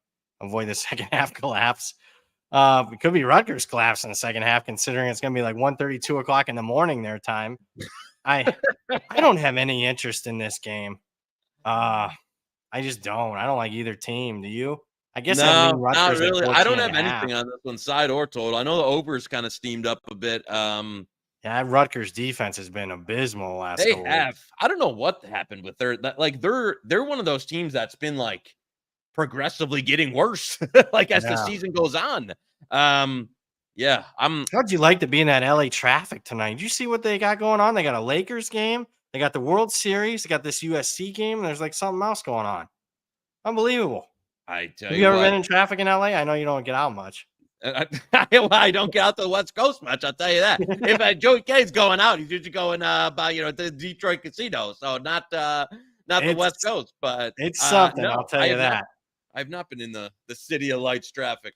Avoid the second half collapse. It could be Rutgers collapse in the second half, considering it's going to be like 1:30, 2 o'clock in the morning their time. I don't have any interest in this game. I just don't. I don't like either team. Do you? I guess no, not really. I don't have anything on this one, side or total. I know the overs kind of steamed up a bit. Yeah, Rutgers defense has been abysmal last. They have. Weeks. I don't know what happened with they're one of those teams that's been like progressively getting worse, like as the season goes on. How'd you like to be in that LA traffic tonight? Did you see what they got going on? They got a Lakers game. They got the World Series. They got this USC game. And there's like something else going on. Unbelievable. I tell you ever been in traffic in LA? I know you don't get out much. I don't get out to the West Coast much. I'll tell you that. If Joey K's going out, he's usually going the Detroit casino. So not the West Coast, but it's something. No, I'll tell you that. I've not been in the City of Lights traffic.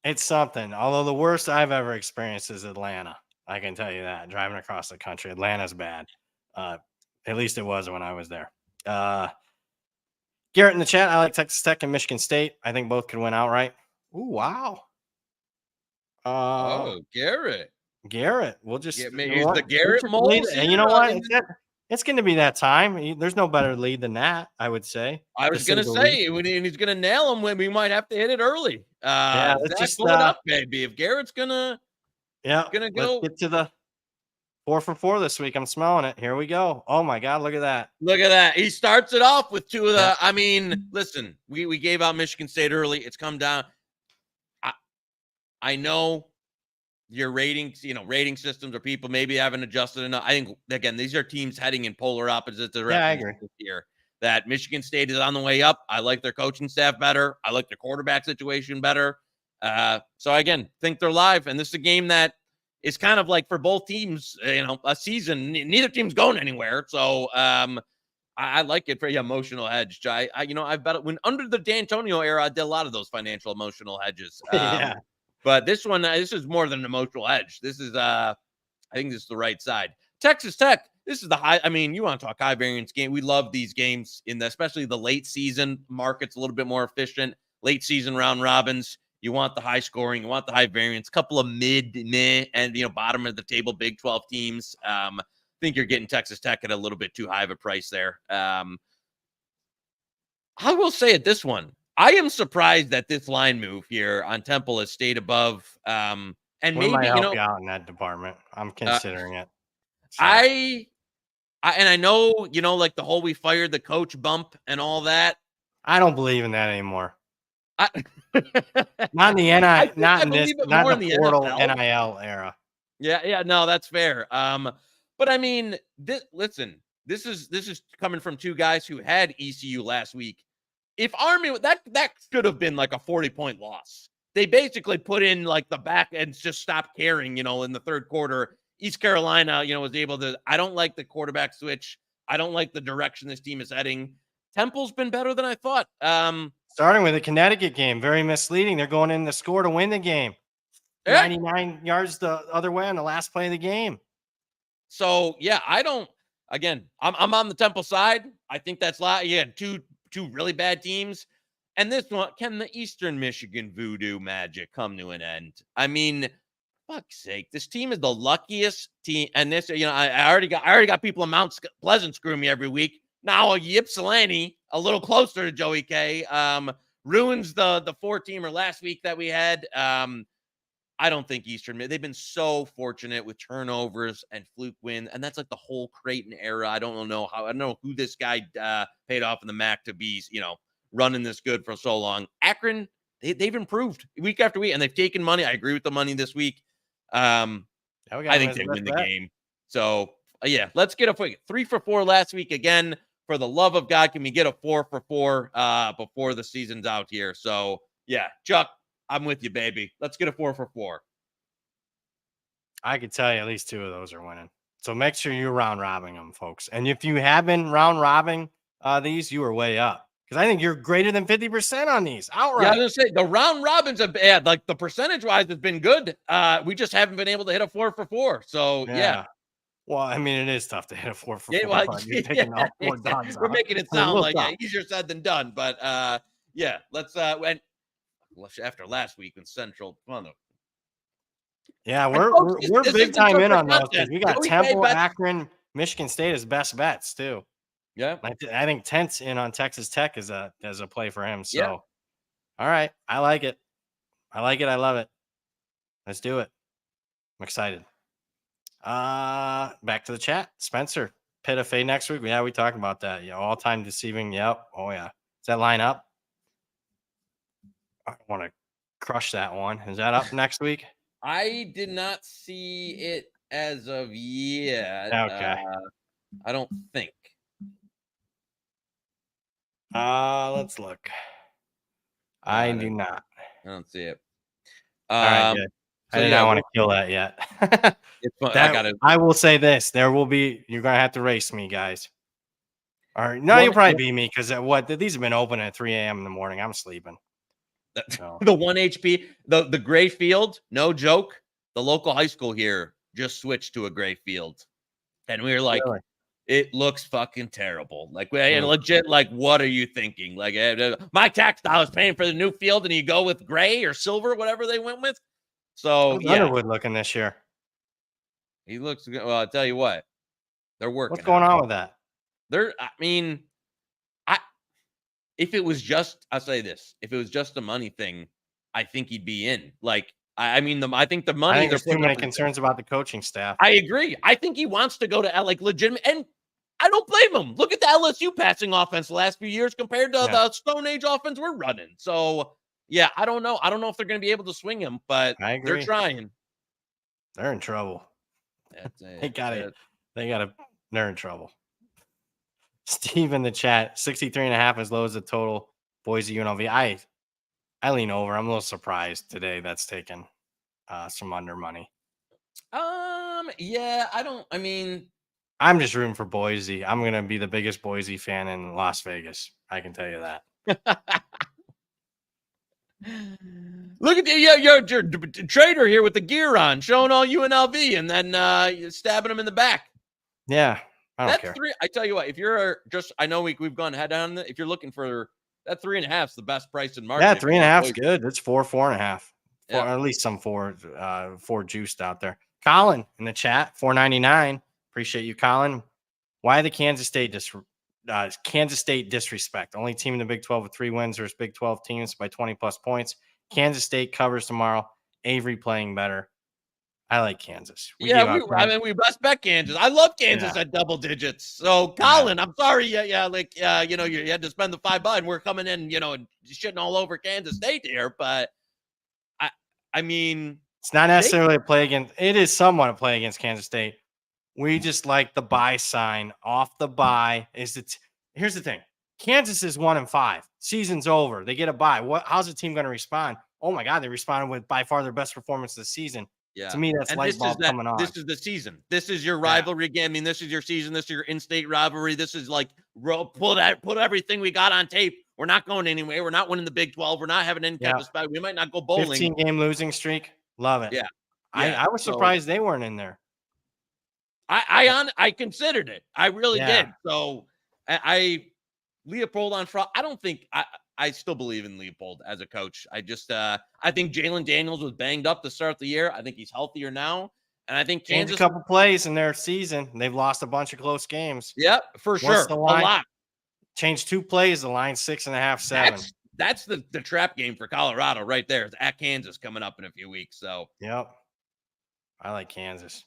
It's something. Although the worst I've ever experienced is Atlanta. I can tell you that. Driving across the country, Atlanta's bad. At least it was when I was there. Garrett in the chat. I like Texas Tech and Michigan State. I think both could win outright. Ooh, wow. Garrett. We'll just he's the Garrett mold. And you know what? It's going to be that time. There's no better lead than that, I would say. I was going to say, when he's going to nail him, we might have to hit it early. Let's just pull it up, baby. If Garrett's gonna go, let's get to the 4 for 4 this week. I'm smelling it. Here we go. Oh my God, look at that! Look at that. He starts it off with two of the. I mean, listen, we gave out Michigan State early. It's come down. I know your ratings, rating systems or people maybe haven't adjusted enough. I think, again, these are teams heading in polar opposite directions. Yeah, I agree. This year. That Michigan State is on the way up. I like their coaching staff better. I like their quarterback situation better. So again, think they're live, and this is a game that is kind of like for both teams, a season. Neither team's going anywhere, so I like it for emotional hedge. I've bet when under the D'Antonio era, I did a lot of those financial emotional hedges. Yeah. But this one, this is more than an emotional hedge. This is, I think this is the right side. Texas Tech, this is the high. I mean, you want to talk high variance game. We love these games especially the late season market's a little bit more efficient. Late season round robins. You want the high scoring, you want the high variance, couple of mid, and bottom of the table Big 12 teams. I think you're getting Texas Tech at a little bit too high of a price there. I will say at this one, I am surprised that this line move here on Temple has stayed above. And We maybe might help you out in that department. I'm considering it. So. I know, like the whole we fired the coach bump and all that. I don't believe in that anymore. Not in the NIL, not in this, not in the portal NFL. NIL era. Yeah, no, that's fair. But I mean, this is coming from two guys who had ECU last week. If Army, that should have been like a 40-point loss. They basically put in like the back and just stopped caring, in the third quarter. East Carolina, was able to. I don't like the quarterback switch. I don't like the direction this team is heading. Temple's been better than I thought. Starting with the Connecticut game, very misleading. They're going in to score to win the game. 99 yards the other way on the last play of the game. So yeah, I'm on the Temple side. I think that's two really bad teams. And this one, can the Eastern Michigan voodoo magic come to an end? I mean, fuck's sake, this team is the luckiest team. And this, I already got people in Mount Pleasant screwing me every week. Now Ypsilanti, a little closer to Joey K, ruins the 4-teamer last week that we had. I don't think Eastern. They've been so fortunate with turnovers and fluke wins, and that's like the whole Creighton era. I don't know who this guy paid off in the MAC to be, running this good for so long. Akron, they've improved week after week, and they've taken money. I agree with the money this week. I think they win the game. So yeah, let's get a 3 for 4 last week again. For the love of God, can we get a 4 for 4 before the season's out here? So yeah, Chuck, I'm with you, baby. Let's get a 4 for 4. I could tell you at least 2 of those are winning. So make sure you're round robbing them, folks. And if you have been round robbing these, you are way up. Because I think you're greater than 50% on these outright. Yeah, I was going to say, the round robins have bad. Like the percentage-wise has been good. We just haven't been able to hit a 4 for 4. So, yeah. Well, I mean, it is tough to hit a 4 for 4. Well, You're picking up 4 dogs. We're making it sound like easier said than done. But, yeah, let's after last week in Central. Yeah, we're big time in on those. We got Temple, Akron, Michigan State as best bets too. Yeah, I think Tent's in on Texas Tech as a play for him. So, all right, I like it. I love it. Let's do it. I'm excited. Back to the chat. Spencer, Pitt of Fade next week. Yeah, we talked about that. Yeah, all time deceiving. Yep. Oh yeah. Does that line up? I want to crush that one. Is that up next week? I did not see it as of yet. Okay. I don't think. Let's look. I do not. I don't see it. All right, good. I did not want to kill that yet. I will say this: you're gonna have to race me, guys. All right, no, you'll probably beat me because these have been open at 3 a.m. in the morning. I'm sleeping. The 1 HP, the gray field, no joke. The local high school here just switched to a gray field, and we were like, really? It looks fucking terrible. Like, legit. Like, what are you thinking? Like, my tax dollars paying for the new field, and you go with gray or silver, whatever they went with. So yeah, Underwood looking this year. He looks good. Well, I'll tell you what, they're working. What's going on with that? If it was just, I'll say this, if it was just a money thing, I think he'd be in. Like, I think the money. I think there's too many concerns about the coaching staff. I agree. I think he wants to go to like legitimate, and I don't blame him. Look at the LSU passing offense the last few years compared to the Stone Age offense we're running. So yeah, I don't know. I don't know if they're going to be able to swing him, but they're trying. They're in trouble. They're in trouble. Steve in the chat, 63.5 as low as the total Boise UNLV. I lean over. I'm a little surprised today that's taken some under money. Yeah, I mean, I'm just rooting for Boise. I'm going to be the biggest Boise fan in Las Vegas. I can tell you that. look at your trader here with the gear on, showing all UNLV and then stabbing him in the back. Yeah, I don't That's care. 3. I tell you what, if you're just, I know we've gone head on. If you're looking for that 3.5 is the best price in market. Yeah, if you 3.5 is want good. It's 4.5. Yeah. At least some four juiced out there. Colin in the chat, 4.99. Appreciate you, Colin. Why the Kansas State disrespect? Only team in the Big 12 with 3 wins versus Big 12 teams by 20 plus points. Kansas State covers tomorrow. Avery playing better. I like Kansas. we best bet Kansas. I love Kansas at double digits. So Colin, I'm sorry, you had to spend the $5, and we're coming in, shitting all over Kansas State here, but I mean, it's not necessarily a play against. It is somewhat a play against Kansas State. We just like the buy sign off the buy. Here's the thing: Kansas is 1-5. Season's over. They get a buy. How's the team going to respond? Oh my God, they responded with by far their best performance this season. Yeah. To me, that's light bulb coming on. This is the season. This is your rivalry game. I mean, this is your season. This is your in-state rivalry. This is like put everything we got on tape. We're not going anywhere. We're not winning the Big 12. We're not having an NCAAF spot. We might not go bowling. 15-game losing streak. Love it. Yeah. I was surprised they weren't in there. I considered it. I really did. So Leopold on fraud. I don't think I still believe in Leopold as a coach. I think Jalen Daniels was banged up to start the year. I think he's healthier now. And I think Kansas a couple plays in their season. They've lost a bunch of close games. Yep, for sure. The line? A lot. Changed 2 plays. The line 6.5, 7. That's the trap game for Colorado right there. It's at Kansas coming up in a few weeks. So yep. I like Kansas.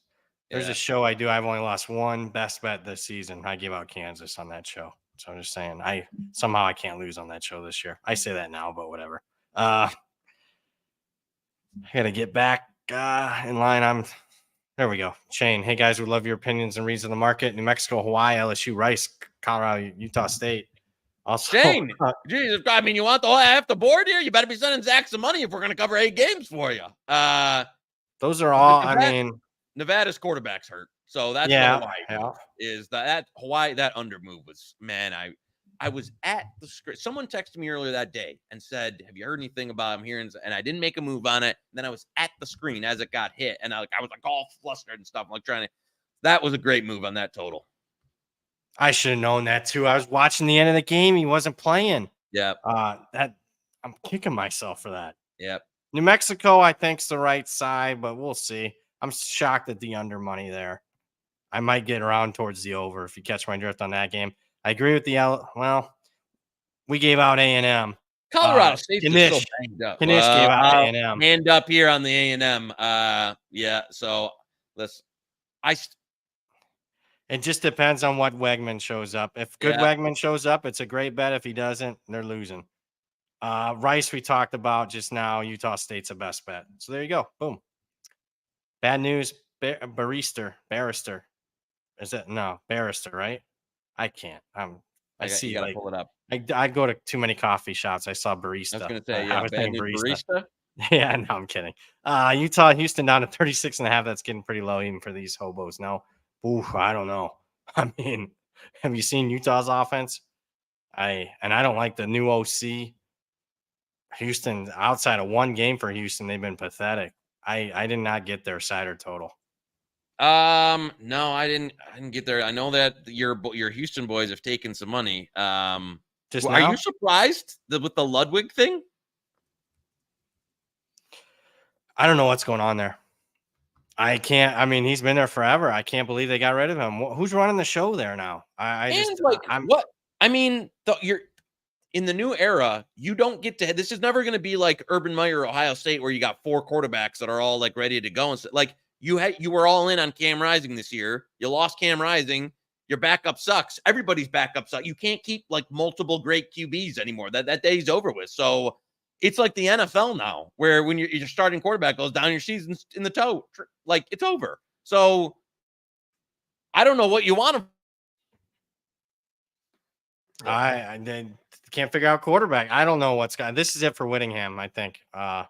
There's a show I do. I've only lost one best bet this season. I gave out Kansas on that show. So I'm just saying, I can't lose on that show this year. I say that now, but whatever. I got to get back in line. There we go. Shane, hey guys, would love your opinions and reads of the market. New Mexico, Hawaii, LSU, Rice, Colorado, Utah State. Also, Shane, Jesus, I mean, you want half the board here? You better be sending Zach some money if we're going to cover 8 games for you. Those are all. Nevada's quarterback's hurt. So that's Hawaii is that Hawaii, that under move was, man, I was at the script. Someone texted me earlier that day and said, have you heard anything about him here? And I didn't make a move on it. And then I was at the screen as it got hit. And I was like all flustered and stuff. That was a great move on that total. I should have known that too. I was watching the end of the game. He wasn't playing. Yeah. I'm kicking myself for that. Yep. New Mexico, I think, is the right side, but we'll see. I'm shocked at the under money there. I might get around towards the over if you catch my drift on that game. I agree with we gave out A&M. Colorado State's still banged up. Knish gave out A&M. Hand up here on the A&M. So it just depends on what Wegman shows up. If Wegman shows up, it's a great bet. If he doesn't, they're losing. Rice, we talked about just now. Utah State's a best bet. So there you go. Boom. Bad news. Barrister. Is it? No, Barrister, right? I can't. You gotta pull it up. I go to too many coffee shops. I saw Barista. I was going to say, bad news Barista. Yeah, no, I'm kidding. Utah, Houston down to 36.5. That's getting pretty low even for these hobos. No. Ooh, I don't know. I mean, have you seen Utah's offense? I don't like the new OC. Houston, outside of one game for Houston, they've been pathetic. I did not get their cider total. No, I didn't get there. I know that your Houston boys have taken some money. Are you surprised with the Ludwig thing? I don't know what's going on there. He's been there forever. I can't believe they got rid of him. Who's running the show there now? You're in the new era. You don't get to. This is never going to be like Urban Meyer, Ohio State, where you got 4 quarterbacks that are all like ready to go. And like you were all in on Cam Rising this year. You lost Cam Rising. Your backup sucks. Everybody's backup sucks. You can't keep like multiple great QBs anymore. That day's over with. So it's like the NFL now, where when your starting quarterback goes down, your season's in the toe. Like it's over. So I don't know what you want to. can't figure out quarterback. I don't know what's going. This is it for Whittingham, I think. I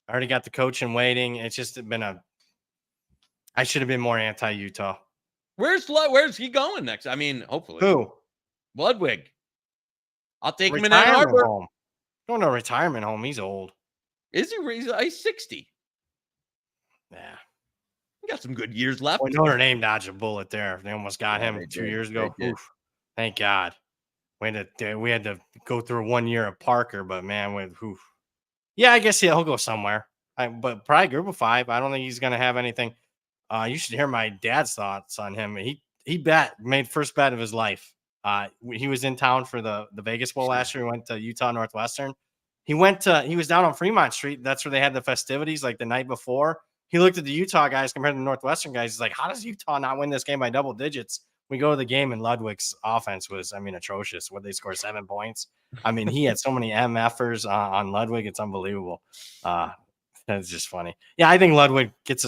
already got the coach in waiting. It's just been I should have been more anti-Utah. Where's he going next? I mean, hopefully. Who? Ludwig. I'll take him in Retirement Ann Arbor. home. Going to a retirement home. He's old. Is he? He's 60. Yeah. He got some good years left. Well, Notre Dame dodged a bullet there. They almost got him 2 years ago. Oof. Thank God. We had to go through 1 year of Parker, but man, yeah, I guess he'll go somewhere. But probably group of 5. I don't think he's going to have anything. You should hear my dad's thoughts on him. He made first bet of his life. He was in town for the Vegas Bowl last year. He went to Utah Northwestern. He was down on Fremont Street. That's where they had the festivities like the night before. He looked at the Utah guys compared to the Northwestern guys. He's like, how does Utah not win this game by double digits? We go to the game and Ludwig's offense was, atrocious. Would they score 7 points? He had so many MFers on Ludwig. It's unbelievable. That's just funny. Yeah, I think Ludwig gets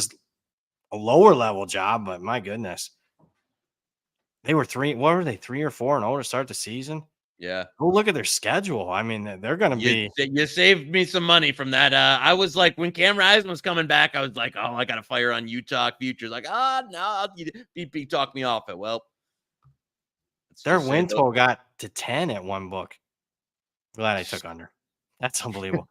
a lower level job, but my goodness. They were 3 or 4-0 to start the season? Yeah. Go look at their schedule. They're going to be. You saved me some money from that. I was like, when Cam Rising was coming back, I was like, oh, I got to fire on Utah futures. Like, no, BP talked me off it. Well, their win total got to 10 at one book. Glad I took under. That's unbelievable.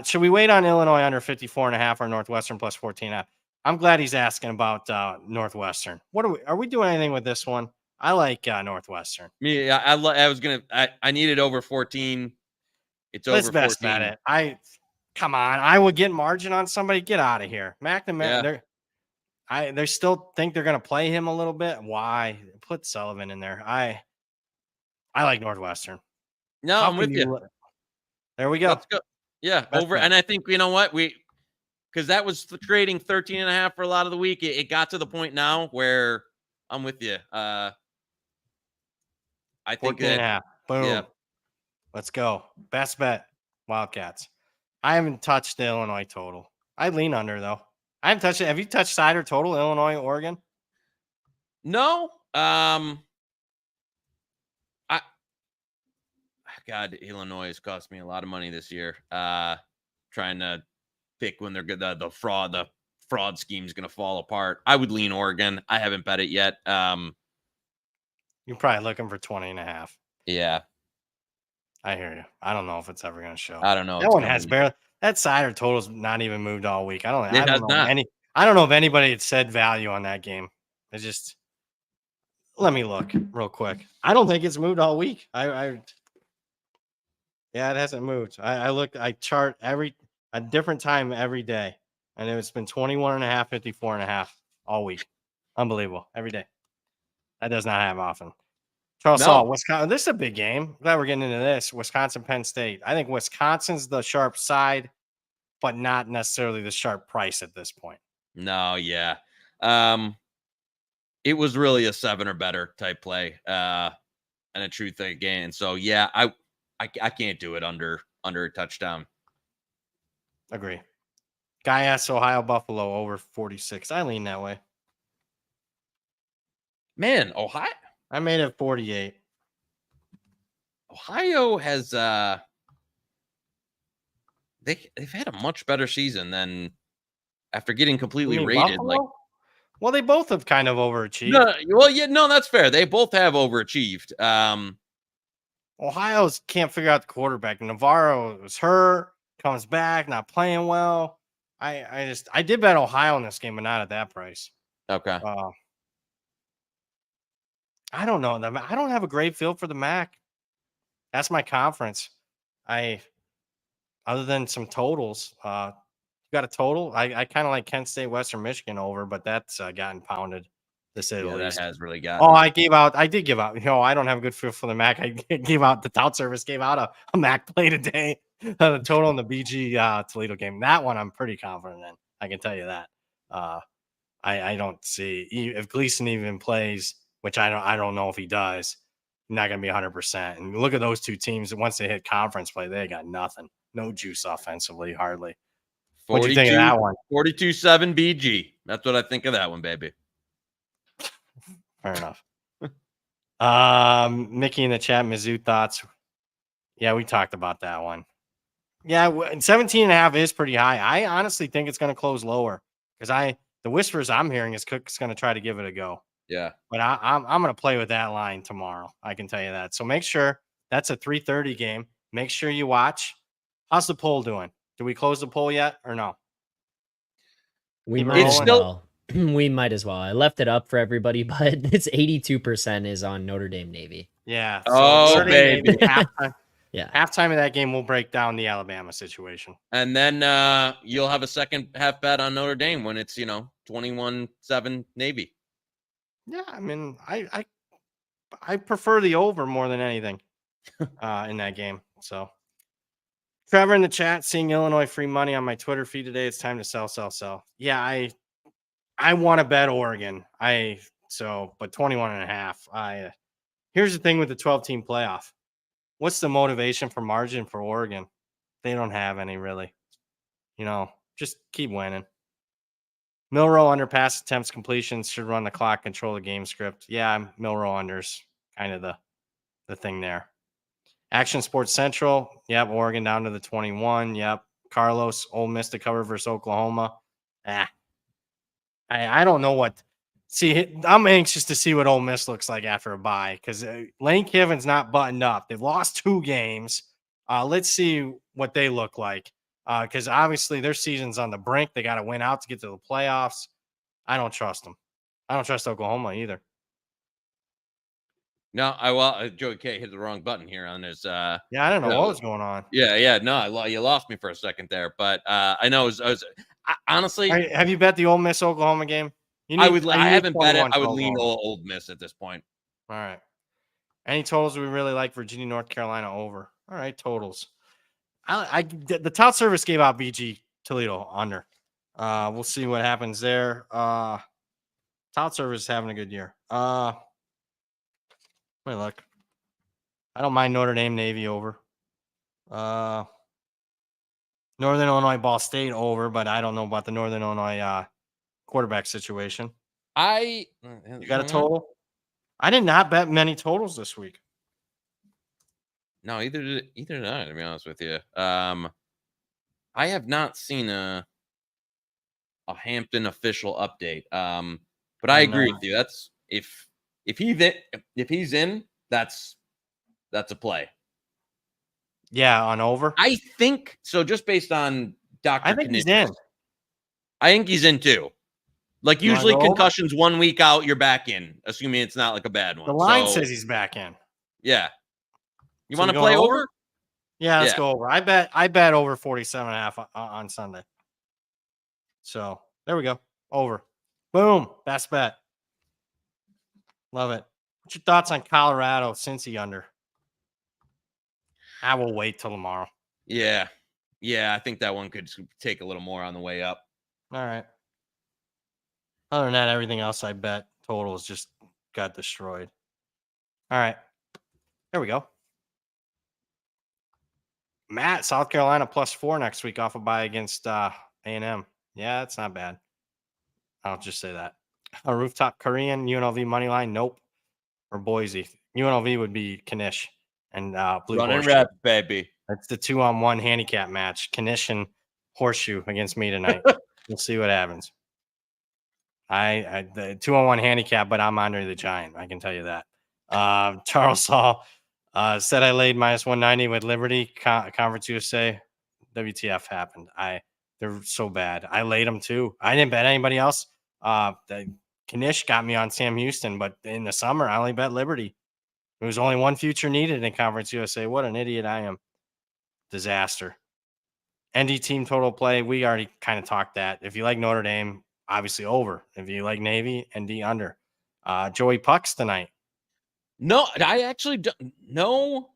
Should we wait on Illinois under 54.5 or Northwestern plus 14.5? I'm glad he's asking about Northwestern. Are we doing anything with this one? I like Northwestern. Me, I needed over 14. Let's over 14. Bet it. Come on. I would get margin on somebody. Get out of here. McNamara. Yeah. They still think they're going to play him a little bit. Why? Put Sullivan in there. I like Northwestern. No, I'm with you. There we go. Let's go. Yeah, over. And I think, you know what? Because that was trading 13.5 for a lot of the week. It got to the point now where I'm with you. I think 14.5. Boom. Yeah. Let's go. Best bet. Wildcats. I haven't touched the Illinois total. I lean under though. I haven't touched it. Have you touched Cider total, Illinois, Oregon? No. God, Illinois has cost me a lot of money this year. Trying to pick when they're good. The fraud scheme is going to fall apart. I would lean Oregon. I haven't bet it yet. You're probably looking for 20.5. Yeah. I hear you. I don't know if it's ever going to show. I don't know. That one has barely. That Cider total's not even moved all week. I don't know if anybody had said value on that game. It's just. Let me look real quick. I don't think it's moved all week. Yeah, it hasn't moved. I chart a different time every day, and it's been 21.5, 54.5 all week. Unbelievable. Every day. That does not happen often. Charles Saul, Wisconsin. This is a big game. Glad we're getting into this. Wisconsin, Penn State. I think Wisconsin's the sharp side, but not necessarily the sharp price at this point. No, yeah. It was really a 7 or better type play, and a true thing again. So yeah, I can't do it under a touchdown. Agree. Guy asks Ohio Buffalo over 46. I lean that way. Man, Ohio. I made it 48. Ohio has they've had a much better season than after getting completely rated. Buffalo? Like, well, they both have kind of overachieved. No, that's fair. They both have overachieved. Ohio's can't figure out the quarterback. Navarro was hurt, comes back, not playing well. I did bet Ohio in this game, but not at that price. Okay. I don't know. I don't have a great feel for the MAC. That's my conference. Other than some totals, you got a total. I kind of like Kent State, Western Michigan over, but that's gotten pounded. To say the least. That has really gotten. Oh, I did give out. I don't have a good feel for the MAC. I gave out the tout service. Gave out a MAC play today. The total in the BG Toledo game. That one I'm pretty confident in. I can tell you that. I don't see if Gleason even plays. Which I don't know if he does. Not going to be 100%. And look at those two teams. Once they hit conference play, they got nothing. No juice offensively, hardly. What do you think of that one? 42-7 BG. That's what I think of that one, baby. Fair enough. Mickey in the chat, Mizzou thoughts. Yeah, we talked about that one. Yeah, 17.5 is pretty high. I honestly think it's going to close lower because the whispers I'm hearing is Cook's going to try to give it a go. Yeah. But I'm going to play with that line tomorrow. I can tell you that. So make sure that's a 3:30 game. Make sure you watch. How's the poll doing? Do we close the poll yet or no? We Keep it might as rolling? well. We might as well. I left it up for everybody, but it's 82% is on Notre Dame Navy. Yeah. Oh, Notre Dame, baby. halftime, Yeah. halftime of that game, we'll break down the Alabama situation. And then you'll have a second half bet on Notre Dame when it's 21-7 Navy. Yeah, I mean, I prefer the over more than anything in that game. So, Trevor in the chat, seeing Illinois free money on my Twitter feed today. It's time to sell, sell, sell. Yeah, I want to bet Oregon. But 21.5. Here's the thing with the 12-team playoff. What's the motivation for margin for Oregon? They don't have any really. Just keep winning. Milrow under pass attempts completions should run the clock, control the game script. Yeah, Milrow unders kind of the thing there. Action Sports Central. Yep, Oregon down to the 21. Yep. Carlos, Ole Miss to cover versus Oklahoma. I don't know what. See, I'm anxious to see what Ole Miss looks like after a bye because Lane Kiffin's not buttoned up. They've lost 2 games. Let's see what they look like because obviously their season's on the brink. They got to win out to get to the playoffs. I don't trust them. I don't trust Oklahoma either. No, Joey K hit the wrong button here on his. Yeah, I don't know what was going on. Yeah. No, you lost me for a second there, but I know. Honestly, Have you bet the Ole Miss Oklahoma game? I haven't bet it. I would lean Old Miss at this point. All right. Any totals we really like? Virginia, North Carolina over. All right, totals. The tout service gave out BG Toledo under. We'll see what happens there. Tout service is having a good year. Let me look. I don't mind Notre Dame Navy over. Northern Illinois Ball State over, but I don't know about the Northern Illinois quarterback situation. You got a total? I did not bet many totals this week. No, either did I, to be honest with you. I have not seen a Hampton official update. But I agree with you. That's if he's in, that's a play. Yeah, on over. I think so. Just based on Dr. I think he's in. I think he's in too. Like usually concussions 1 week out, you're back in, assuming it's not like a bad one. The line says he's back in. Yeah. You want to play over? Yeah, let's go over. I bet over 47.5 on Sunday. So there we go. Over. Boom. Best bet. Love it. What's your thoughts on Colorado, Cincy under? I will wait till tomorrow. Yeah. I think that one could take a little more on the way up. All right. Other than that, everything else I bet totals just got destroyed. All right. There we go. Matt, South Carolina +4 next week off a bye against A&M. Yeah, that's not bad. I'll just say that. A rooftop Korean, UNLV money line. Nope. Or Boise. UNLV would be Knish and Blue Running Horseshoe. rep, baby. That's the 2-on-1 handicap match. Knish and Horseshoe against me tonight. We'll see what happens. The 2-on-1 handicap, but I'm under the Giant. I can tell you that. Charles Hall said I laid -190 with Liberty Conference USA. WTF happened. They're so bad. I laid them too. I didn't bet anybody else. Knish got me on Sam Houston, but in the summer I only bet Liberty. There was only one future needed in Conference USA. What an idiot I am. Disaster. ND team total play. We already kind of talked that. If you like Notre Dame, obviously over. If you like Navy, ND under. Joey Pucks tonight. No, I actually don't know.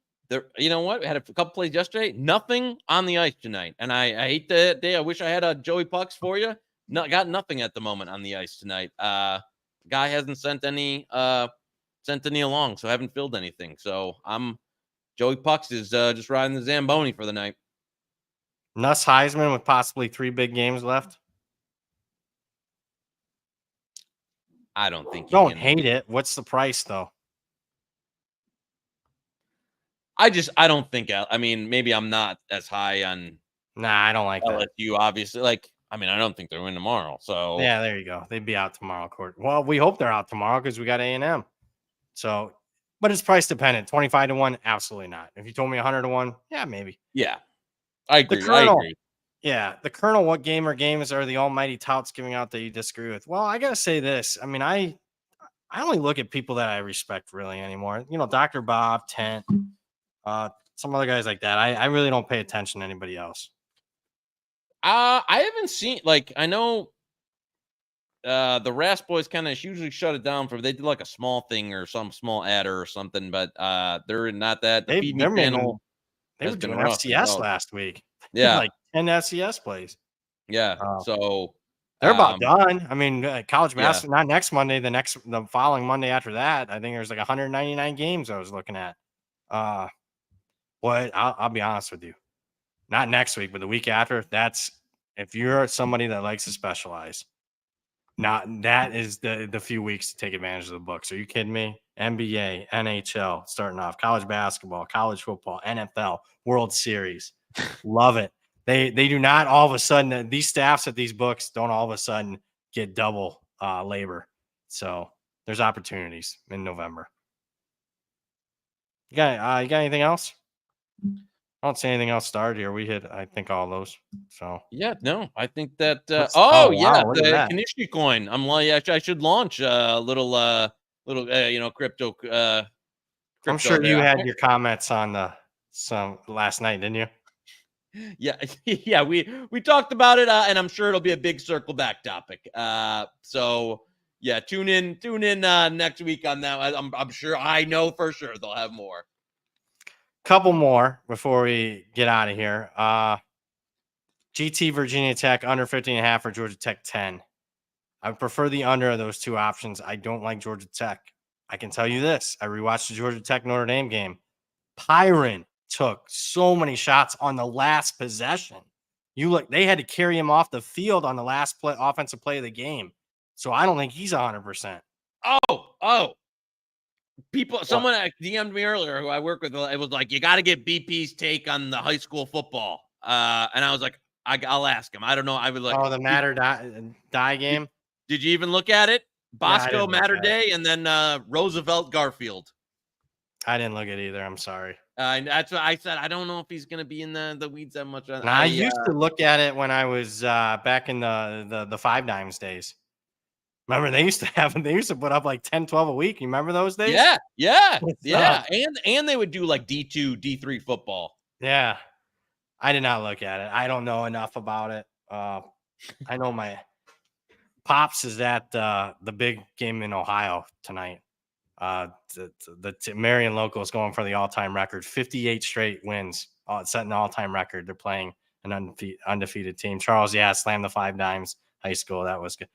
You know what? I had a couple plays yesterday. Nothing on the ice tonight. And I hate that day. I wish I had a Joey Pucks for you. Got nothing at the moment on the ice tonight. Guy hasn't sent any along, so I haven't filled anything. So Joey Pucks is just riding the Zamboni for the night. Nuss Heisman with possibly 3 big games left. I don't think Don't hate it. What's the price though? I don't think. I mean, maybe I'm not as high on Nah, I don't like that. LSU. Obviously, like I mean, I don't think they're win tomorrow. So Yeah, there you go. They'd be out tomorrow, Court. Well, we hope they're out tomorrow because we got A&M. So, but it's price dependent. 25 to 1, absolutely not. If you told me 100 to 1, yeah, maybe. yeah, I The agree. I Colonel, agree. yeah, the Colonel. What game or games are the almighty touts giving out that you disagree with? Well, I gotta say this. I mean, I only look at people that I respect really anymore. You know, Dr. Bob, Tent, some other guys like that. I really don't pay attention to anybody else. I haven't seen like I know the Ras boys kind of usually shut it down for they did like a small thing or some small adder or something, but they're not that. The Feed Me They're making panel they has were been doing rough as FCS well. last week. Yeah, Like 10 FCS plays. yeah. So They're about done. I mean, college yeah. basketball, not next Monday, the following Monday after that. I think there's like 199 games I was looking at. What I'll be honest with you. Not next week, but the week after. That's if you're somebody that likes to specialize. Not that is the few weeks to take advantage of the books. Are you kidding me? NBA, NHL, starting off, college basketball, college football, NFL, World Series. Love it. They do not all of a sudden these staffs at these books don't all of a sudden get double labor. So there's opportunities in November. You got anything else? I don't see anything else started here. We hit, I think, all those. So Yeah, no, I think that. oh Yeah, wow, look at the that. Kanishi coin. I'm like, I should launch a little, crypto. I'm Crypto sure you there. had your comments on some last night, didn't you? Yeah, yeah. We talked about it, and I'm sure it'll be a big circle back topic. So yeah, tune in next week on that. I'm sure. I know for sure they'll have more. Couple more before we get out of here. GT Virginia Tech under 50.5 or Georgia Tech 10. I would prefer the under of those two options. I don't like Georgia Tech. I can tell you this. I rewatched the Georgia Tech Notre Dame game. Pyron took so many shots on the last possession. They had to carry him off the field on the last offensive play of the game. So I don't think he's 100%. Oh. Someone DM'd me earlier who I work with. It was like, you got to get BP's take on the high school football. And I was like, I'll ask him. I don't know. I would like. Oh, the Matter Die game. Did you even look at it? Bosco didn't Matter look at Day, and then Roosevelt Garfield. I didn't look at either. I'm sorry. That's what I said. I don't know if he's going to be in the weeds that much. I used to look at it when I was back in the Five Dimes days. Remember, they used to put up like 10, 12 a week. You remember those days? Yeah. And they would do like D2, D3 football. Yeah. I did not look at it. I don't know enough about it. I know my Pops is at the big game in Ohio tonight. The Marion local is going for the all-time record, 58 straight wins, setting the all-time record. They're playing an undefeated team. Charles, slammed the Five Dimes high school. That was good.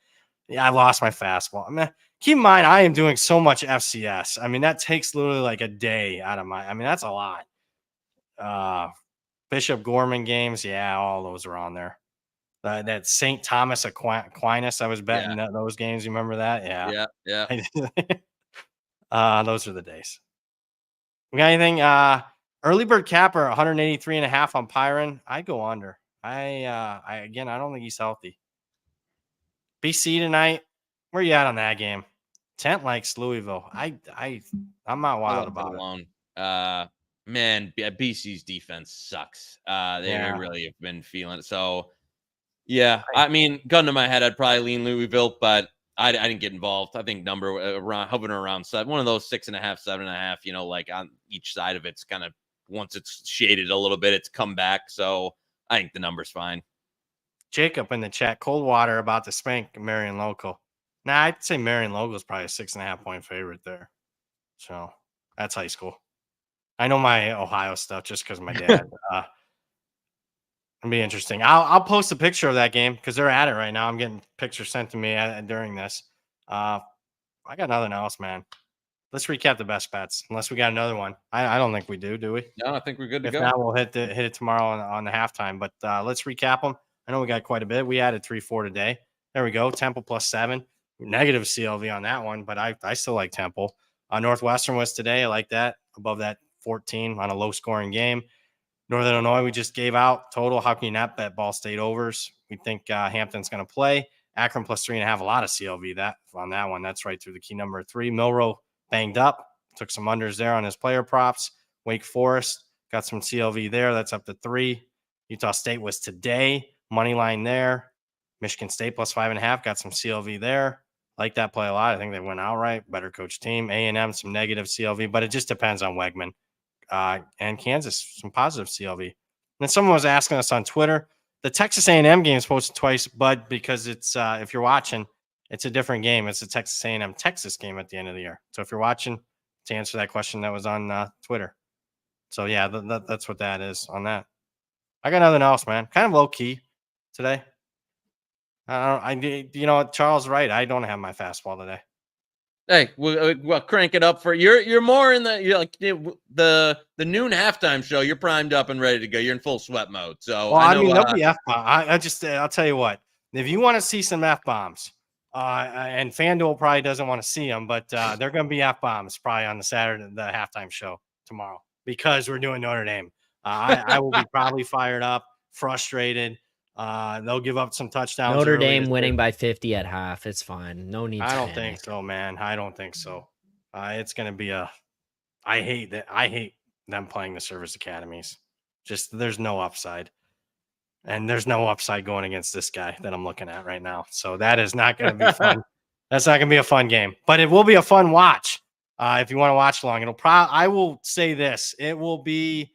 Yeah, I lost my fastball. I mean, keep in mind, I am doing so much FCS. I mean, that takes literally like a day out of that's a lot. Bishop Gorman games, all those are on there. That St. Thomas Aquinas, I was betting those games. You remember that? Yeah. Those are the days. We got anything? Early bird capper, 183.5 on Pyron. I'd go under. I don't think he's healthy. BC tonight. Where you at on that game? Tent likes Louisville. I'm not wild about it. Man, BC's defense sucks. They really have been feeling it. So, yeah, I mean, gun to my head, I'd probably lean Louisville, but I didn't get involved. I think number hovering around 7, one of those 6.5, 7.5. Like on each side of it's kind of once it's shaded a little bit, it's come back. So I think the number's fine. Jacob in the chat, cold water about to spank Marion local. Nah, I'd say Marion local is probably a 6.5 point favorite there. So that's high school. I know my Ohio stuff just because my dad. It'll be interesting. I'll post a picture of that game because they're at it right now. I'm getting pictures sent to me during this. I got nothing else, man. Let's recap the best bets. Unless we got another one. I don't think we do we? No, I think we're good to go. If not, we'll hit it tomorrow on the halftime. But let's recap them. I know we got quite a bit. We added 3-4 today. There we go. Temple +7. Negative CLV on that one, but I still like Temple. Northwestern was today. I like that. Above that 14 on a low scoring game. Northern Illinois, we just gave out total. How can you not bet Ball State overs? We think Hampton's going to play. Akron plus 3.5, a lot of CLV on that one. That's right through the key number 3. Milroe banged up, took some unders there on his player props. Wake Forest got some CLV there. That's up to 3. Utah State was today. Money line there. Michigan State plus 5.5, got some CLV there. Like that play a lot. I think they went outright. Better coach team. A&M, some negative CLV, but it just depends on Wegman. And Kansas, some positive CLV. And then someone was asking us on Twitter, the Texas A&M game is posted twice, but because it's if you're watching, it's a different game. It's a Texas A&M Texas game at the end of the year. So if you're watching, to answer that question that was on Twitter. So yeah, that's what that is on that. I got nothing else, man. Kind of low key today. Charles right. I don't have my fastball today. Hey, we'll crank it up for you're more in you're like the noon halftime show. You're primed up and ready to go. You're in full sweat mode. So well, there'll be F bomb. I'll tell you what. If you want to see some F bombs, and FanDuel probably doesn't want to see them, but they're going to be F bombs probably on the halftime show tomorrow because we're doing Notre Dame. I will be probably fired up, frustrated. They'll give up some touchdowns. Notre Dame winning by 50 at half. It's fine. No need. I don't think so, man. I don't think so. It's going to be I hate that. I hate them playing the service academies. Just there's no upside, and there's no upside going against this guy that I'm looking at right now. So that is not going to be fun. That's not going to be a fun game, but it will be a fun watch. If you want to watch along, I will say this: it will be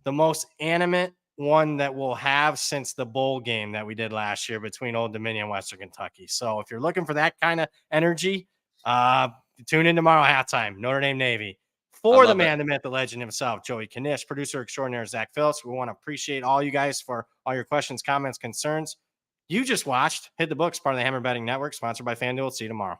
the most animate one that we'll have since the bowl game that we did last year between Old Dominion and Western Kentucky. So if you're looking for that kind of energy, tune in tomorrow halftime, Notre Dame Navy. For the man, the myth, the legend himself, Joey Knish, producer extraordinaire Zach Phillips. We want to appreciate all you guys for all your questions, comments, concerns. You just watched Hit the Books, part of the Hammer Betting Network, sponsored by FanDuel. See you tomorrow.